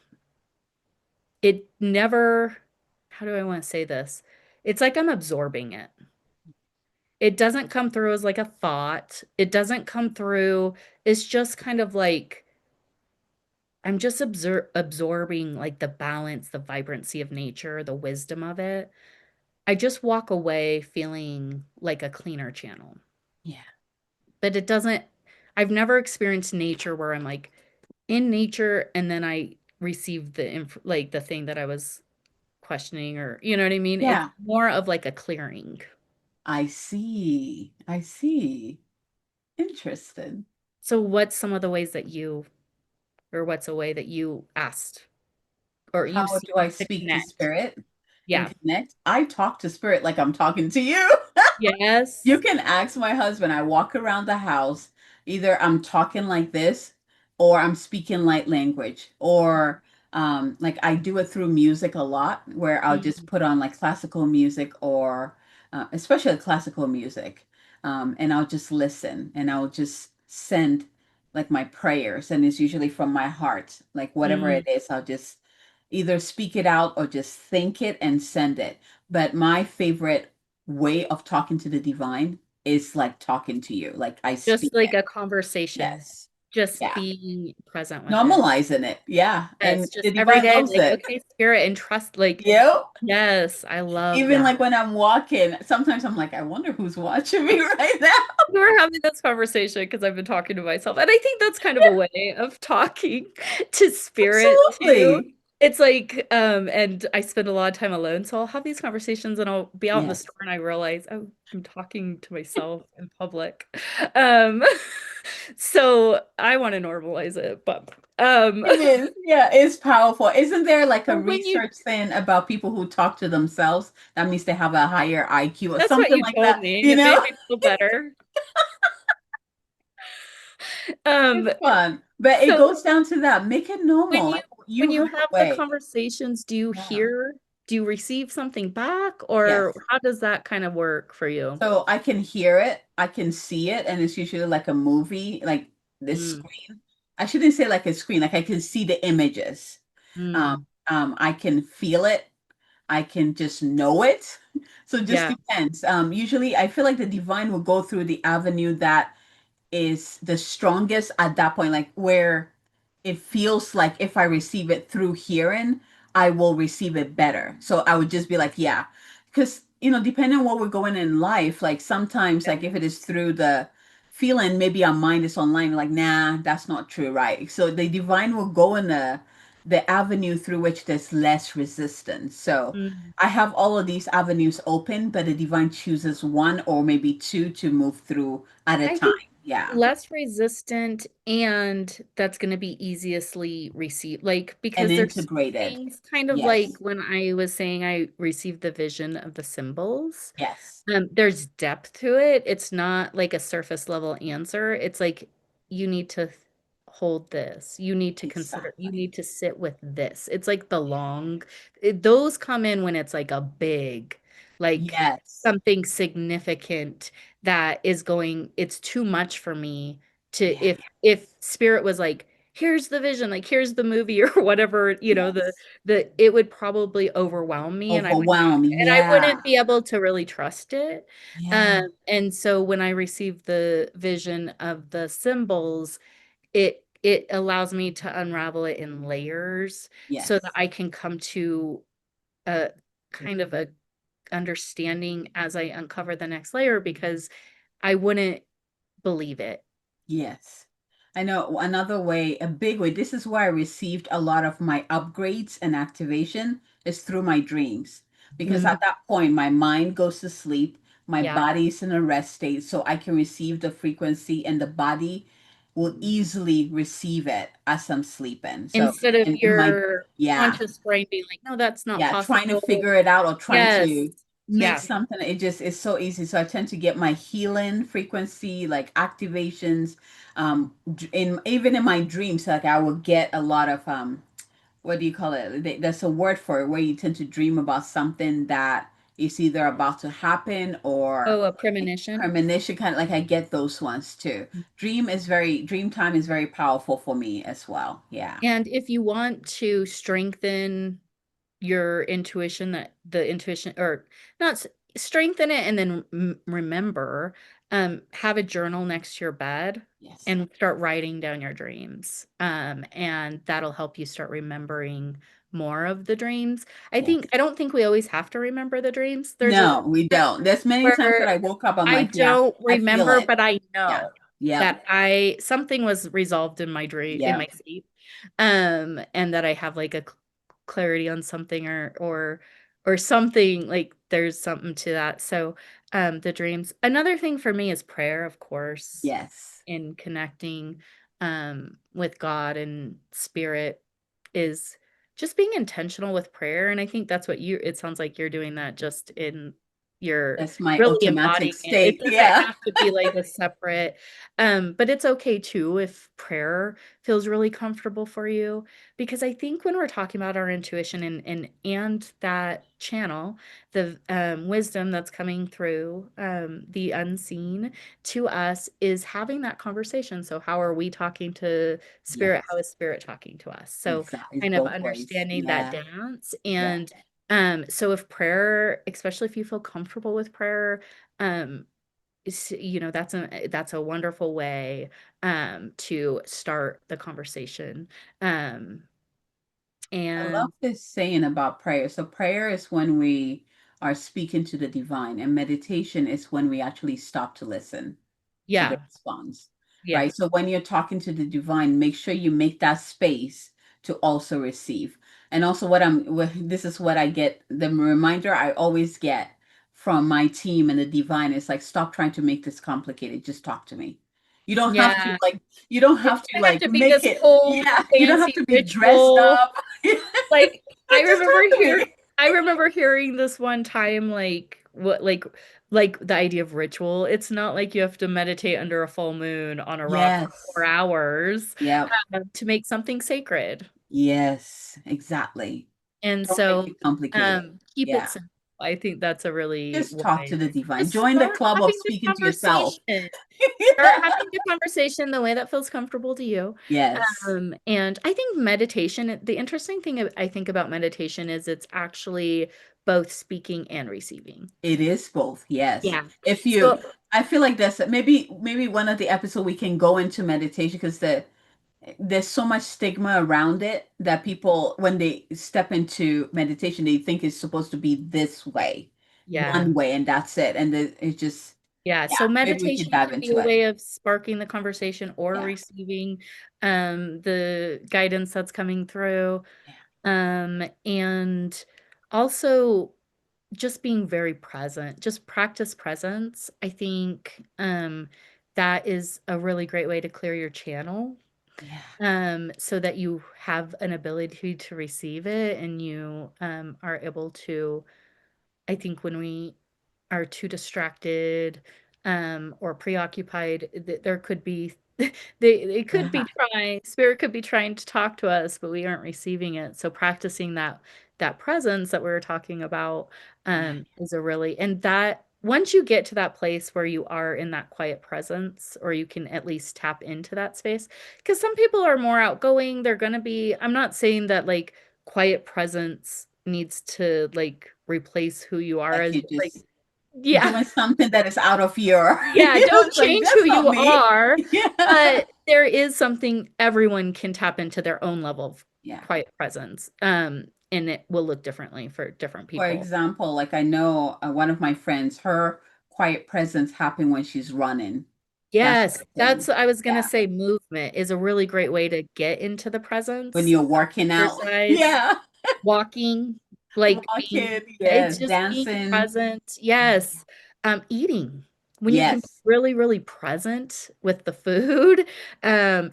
it never, how do I want to say this? It's like I'm absorbing it. It doesn't come through as like a thought. It doesn't come through. It's just kind of like I'm just absorbing like the balance, the vibrancy of nature, the wisdom of it. I just walk away feeling like a cleaner channel. Yeah. But it doesn't, I've never experienced nature where I'm like in nature and then I receive like the thing that I was questioning, or you know what I mean? It's Yeah. more of like a clearing. I see. I see. Interesting. So what's some of the ways that or what's a way that you asked or you How see do I to speak to connect? spirit and Yeah. connect? I talk to spirit like I'm talking to you. You Yes. can ask my husband. I walk around the house, either I'm talking like this or I'm speaking light language, or like I do it through music a lot, where I'll just Mm. put on like classical music, or especially classical music, and I'll just listen and I'll just send like my prayers, and it's usually from my heart, like whatever it Mm. is, I'll just either speak it out or just think it and send it. But my favorite way of talking to the divine is like talking to you. Like I Just speak like it. a conversation, Yes. just Yeah. being present with it. Normalizing it. Yeah. And Yes, just the every divine day, loves like, it. okay, spirit and trust, like, Yep. yes, I love Even that. like when I'm walking, sometimes I'm like, I wonder who's watching me right now. We were having this conversation because I've been talking to myself, and I think that's kind of a way of talking to spirit too. Absolutely. It's like, and I spend a lot of time alone, so I'll have these conversations and I'll be out in the Yes. store and I realize, oh, I'm talking to myself in public. Um, so I want to normalize it, but It is. Yeah, it's powerful. Isn't there like a so when you, research thing about people who talk to themselves? That means they have a higher IQ or that's what something you like told that, me, you it made know? me feel better. Um, It's fun. But it so goes down to that. Make it when normal. you Like when you you have a have the way. conversations, do you Yeah. hear? do you receive something back, or Yes. how does that kind of work for you? So I can hear it, I can see it, and it's usually like a movie, like this Mm, screen. I shouldn't say like a screen, like I can see the images. mm, I can feel it. I can just know it. So it just yeah. depends. Usually I feel like the divine will go through the avenue that is the strongest at that point, like where it feels like if I receive it through hearing, I will receive it better. So I would just be like, yeah. Because, depending on what we're going in life, like sometimes, like if it is through the feeling, maybe our mind is online, like, nah, that's not true, right? So the divine will go in the avenue through which there's less resistance. So Mm. I have all of these avenues open, but the divine chooses one or maybe two to move through at a I time. think Yeah. less resistant, and that's going to be easiestly received. Like, And because there's integrated. things kind of like Yes. when I was saying I received the vision of the symbols. Yes. There's depth to it. It's not like a surface level answer. It's like you need to hold this. You need to consider, you Exactly. need to sit with this. It's like the long, those come in when it's like a big, like Yes. something significant that is going, it's too much for me to, Yeah. if spirit was like, here's the vision, like here's the movie or whatever, Yes. the it would probably overwhelm me, and I would not, Overwhelm. and I Yeah. wouldn't be able to really trust it. Yeah. And so when I receive the vision of the symbols, it allows me to unravel it in layers so that Yes. I can come to a kind of a understanding as I uncover the next layer, because I wouldn't believe it. Yes. I know another way, a big way, this is where I received a lot of my upgrades and activation is through my dreams. Because Mm, at that point, my mind goes to sleep, my yeah. body's in a rest state, so I can receive the frequency and the body will easily receive it as I'm sleeping. So, Instead of and my, your yeah, conscious brain being like, no, that's not yeah, trying to possible. figure it out or trying Yes. to make Yeah. something, it just is so easy. So I tend to get my healing frequency, like activations, in even in my dreams, like I will get a lot of what do you call it? There's a word for it where you tend to dream about something that is either about to happen or Oh, a like premonition. premonition, kind of like I get those ones too. Dream time is very powerful for me as well. Yeah. And if you want to strengthen your intuition, that the intuition, or not strengthen it and then remember, have a journal next to your bed Yes. and start writing down your dreams, and that'll help you start remembering more of the dreams. Yes. I don't think we always have to remember the dreams. There's a No, we don't. There's many times that where I woke up, I'm I like, yeah, don't I feel remember, it. but I Yeah. know Yep. that I something was resolved in my dream, in my Yep. sleep, and that I have like a clarity on something, or something, like there's something to that. So, the dreams. Another thing for me is prayer, of course, Yes. in connecting with God and spirit, is just being intentional with prayer. And I think that's what you, it sounds like you're doing that just in your That's my really automatic embodying it. It state. doesn't Yeah. have to be like a separate, but it's okay too if prayer feels really comfortable for you. Because I think when we're talking about our intuition and that channel, the wisdom that's coming through the unseen to us, is having that conversation. So how are we talking to spirit? How Yes. is spirit talking to us? So Exactly. It's kind of both ways. understanding that Yeah. dance. Yeah. And so if prayer, especially if you feel comfortable with prayer, um that's a wonderful way to start the conversation. um I love and this saying about prayer. So prayer is when we are speaking to the divine, and meditation is when we actually stop to listen to the yeah, response, yeah, right? So when you're talking to the divine, make sure you make that space to also receive. And also, this is what I get, the reminder I always get from my team and the divine is like, stop trying to make this complicated. Just talk to me. You don't have to yeah. like, you don't It have to doesn't have like to be make this it, whole yeah, you don't have fancy to be dressed ritual. up. Like I Just remember talk to me. I remember hearing this one time, like what, like the idea of ritual. It's not like you have to meditate under a full moon on a rock for four Yes. hours Yep. to make something sacred. Yes, exactly. And Don't make so, it complicated. keep it Yeah. simple. I think that's a really Just talk to wise. the divine. Just Join the start club of having the speaking to yourself. conversation. Start having the conversation the way that feels comfortable to you. Yes, And I think meditation, the interesting thing I think about meditation is it's actually both speaking and receiving. it is both. Yes. Yeah. If you, So, I feel like that's maybe one of the episodes we can go into meditation because there's so much stigma around it that people, when they step into meditation, they think it's supposed to be this way, yeah. one way, and that's it. And it's just, Yeah, yeah, so maybe we could meditation dive can be into a it. way of sparking the conversation or Yeah. receiving the guidance that's coming through. Yeah. And also just being very present, just practice presence. I think that is a really great way to clear your channel, Yeah. so that you have an ability to receive it and you are able to, I think when we are too distracted or preoccupied, there could be they could be Yeah. trying, spirit could be trying to talk to us, but we aren't receiving it. So practicing that presence that we were talking about Yeah. is a really, and that once you get to that place where you are in that quiet presence, or you can at least tap into that space, because some people are more outgoing, they're gonna be, I'm not saying that like quiet presence needs to like replace who you are Like as you like, just yeah, doing something that is out of your, yeah, don't it's like, change that's who not you me. are, Yeah. but there is something everyone can tap into their own level of Yeah. quiet presence. And it will look differently for different For people. example, like I know one of my friends, her quiet presence happened when she's running. That's Yes, her that's thing. I was gonna Yeah. say movement is a really great way to get into the When presence. you're working out. Exercise, Yeah. walking, like being, Walking. it's Yes. just being Dancing. present. Yes. Eating. When you can be Yes. really, really present with the food,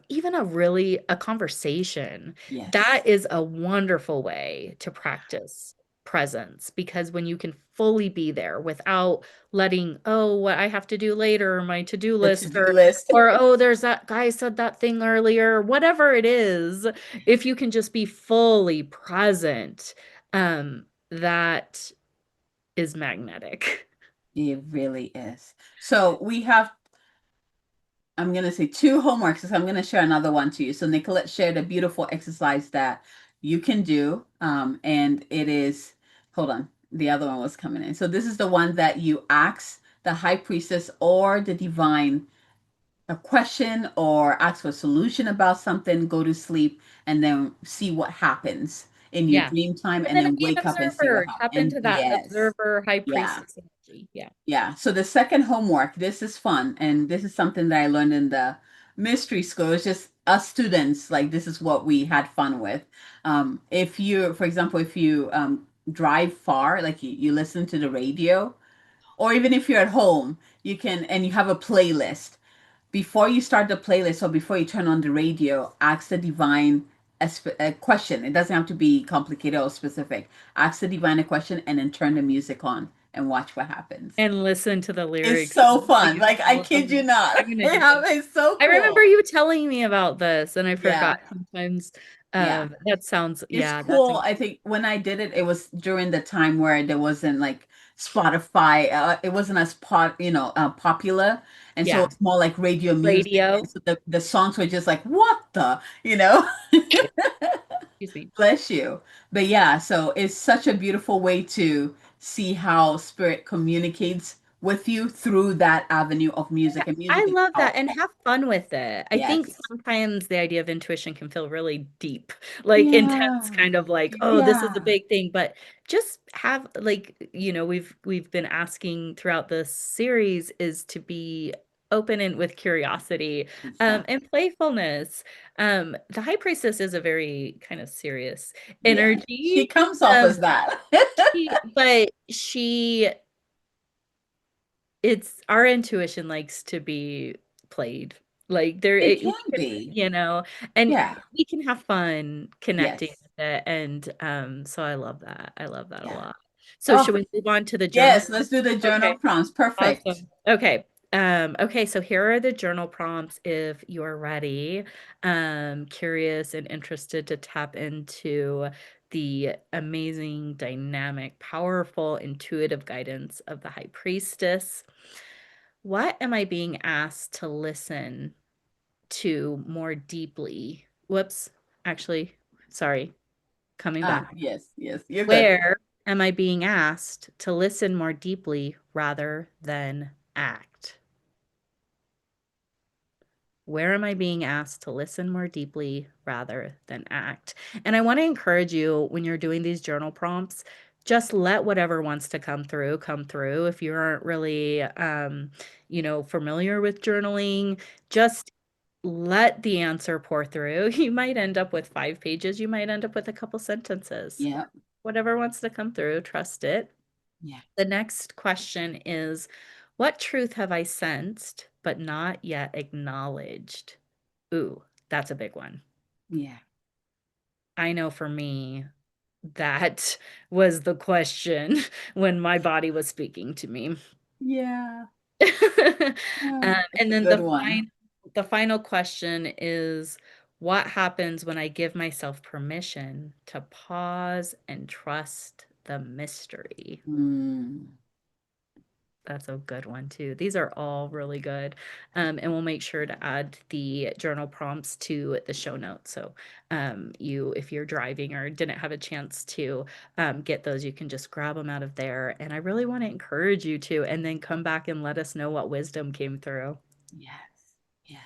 even a conversation, that Yes. is a wonderful way to practice presence, because when you can fully be there without letting, oh, what I have to do later, or my to-do The list, to-do list. or oh, there's that guy said that thing earlier, whatever it is, if you can just be fully present, that is magnetic. It really is. So we have, I'm going to say two homeworks. So I'm going to share another one to you. So Nicolette shared a beautiful exercise that you can do. And it is, hold on, the other one was coming in. So this is the one that you ask the high priestess or the divine a question or ask for a solution about something, go to sleep, and then see what happens in your Yeah. dream time, And and then then be an wake up and see what observer, happens. tap And into that yes, observer high yeah. priestess energy. Yeah. Yeah. So the second homework, this is fun. And this is something that I learned in the mystery school. It's just us students, like this is what we had fun with. If you, for example, if you drive far, like you listen to the radio, or even if you're at home, you can, and you have a playlist. Before you start the playlist or before you turn on the radio, ask the divine a question. It doesn't have to be complicated or specific. Ask the divine a question and then turn the music on and watch what happens. And listen to the It's lyrics so and fun. sing Like I all of kid you them. not. I'm gonna do that. It's so I remember cool. you telling me about this, and I Yeah. forgot sometimes. Yeah. That sounds, It's yeah, that's cool. I think when I did it, it was during the time where there wasn't like Spotify. It wasn't as popular, and so yeah, it's more like radio music. And radio. so the songs were just like, what the, Excuse me. Bless you. But yeah, so it's such a beautiful way to see how spirit communicates with you through that avenue of music, and I music is love that, and powerful. have fun with it. I think Yes. sometimes the idea of intuition can feel really deep, like intense, Yeah. kind of like, oh, this is a Yeah. big thing. But just have like, we've been asking throughout this series is to be open and with curiosity, Exactly. and playfulness. The high priestess is a very kind of serious Yeah. She energy. comes off Um, as that. but she it's our intuition likes to be played. Like It we can can, be. and Yeah. we can have fun connecting Yes. with it. And so I love that. I love that a Yeah. lot. So should Oh, we move on to the journal? yes. Let's do the journal Okay, prompts. Perfect. awesome. Okay. Okay, so here are the journal prompts if you're ready, curious and interested to tap into the amazing, dynamic, powerful, intuitive guidance of the High Priestess. What am I being asked to listen to more deeply? Whoops, actually, sorry, coming back. Yes, yes, you're good. Where am I being asked to listen more deeply rather than act? Where am I being asked to listen more deeply rather than act? And I want to encourage you when you're doing these journal prompts, just let whatever wants to come through come through. If you aren't really, familiar with journaling, just let the answer pour through. You might end up with 5 pages. You might end up with a couple sentences. Yeah, Whatever wants to come through, trust it. yeah, The next question is, what truth have I sensed but not yet acknowledged? Ooh, that's a big one. yeah, I know for me, that was the question when my body was speaking to me. yeah. That's And a then good one. the final question is, what happens when I give myself permission to pause and trust the mystery? Mm, That's a good one too. These are all really good. And we'll make sure to add the journal prompts to the show notes. So if you're driving or didn't have a chance to get those, you can just grab them out of there. And I really want to encourage you to, and then come back and let us know what wisdom came through. yes, yes.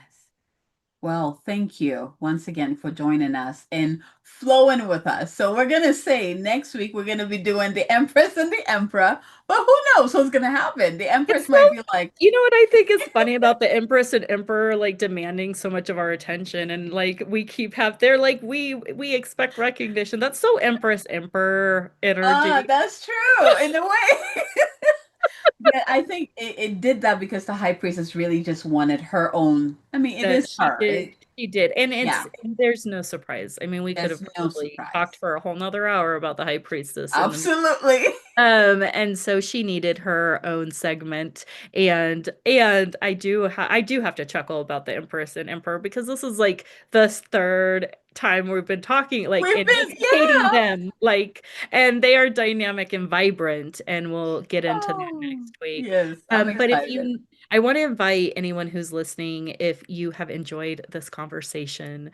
Well, thank you once again for joining us and flowing with us. So we're gonna say next week we're gonna be doing the Empress and the Emperor, but who knows what's gonna happen? The Empress It's might so, be like, you know what I think is funny about the Empress and Emperor like demanding so much of our attention, and like we keep have they're like we expect recognition. That's so Empress Emperor energy. that's true in a way. Yeah, I think it did that because the High Priestess really just wanted her own. I mean, it That is her. she did. And Yeah, there's no surprise. I mean, we could there's have no probably talked surprise. for a whole nother hour about the High Priestess in the Absolutely. and so she needed her own segment, and I do have to chuckle about the Empress and Emperor because this is like the third time we've been talking, like We've been, anticipating yeah. them, like, and they are dynamic and vibrant, and we'll get into that Oh, next week. yes, I'm But excited. I want to invite anyone who's listening, if you have enjoyed this conversation,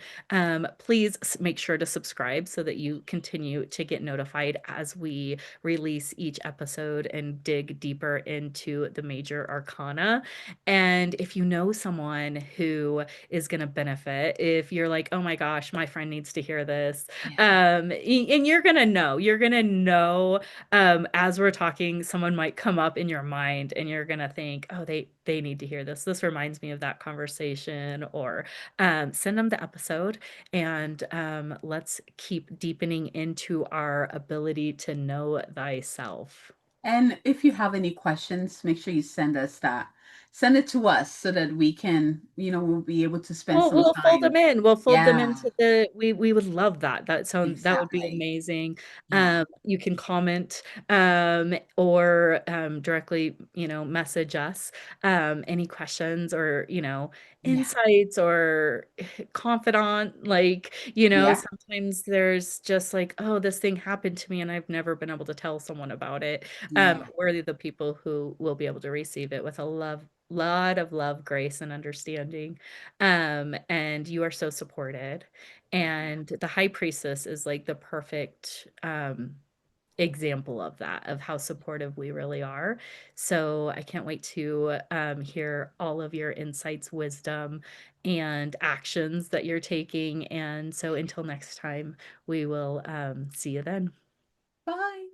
please make sure to subscribe so that you continue to get notified as we release each episode and dig deeper into the major arcana. And if you know someone who is going to benefit, if you're like, oh my gosh, my friend needs to hear this, Yeah, and you're going to know, as we're talking, someone might come up in your mind and you're going to think, oh, they need to hear this. This reminds me of that conversation, or send them the episode, and let's keep deepening into our ability to know thyself. and if you have any questions, make sure you send us that. Send it to us so that we can, we'll be able to spend some We'll fold them time. in. We'll fold them Yeah, into we would love that. That would be exactly. amazing. Yeah, You can comment or directly, message us any questions or, yeah, insights or confidant. Like, yeah, sometimes there's just like, oh, this thing happened to me and I've never been able to tell someone about it. yeah. We're the people who will be able to receive it with a lot of love, grace, and understanding. And you are so supported. And the High Priestess is like the perfect example of that, of how supportive we really are. So I can't wait to hear all of your insights, wisdom, and actions that you're taking. And so until next time, we will see you then. Bye.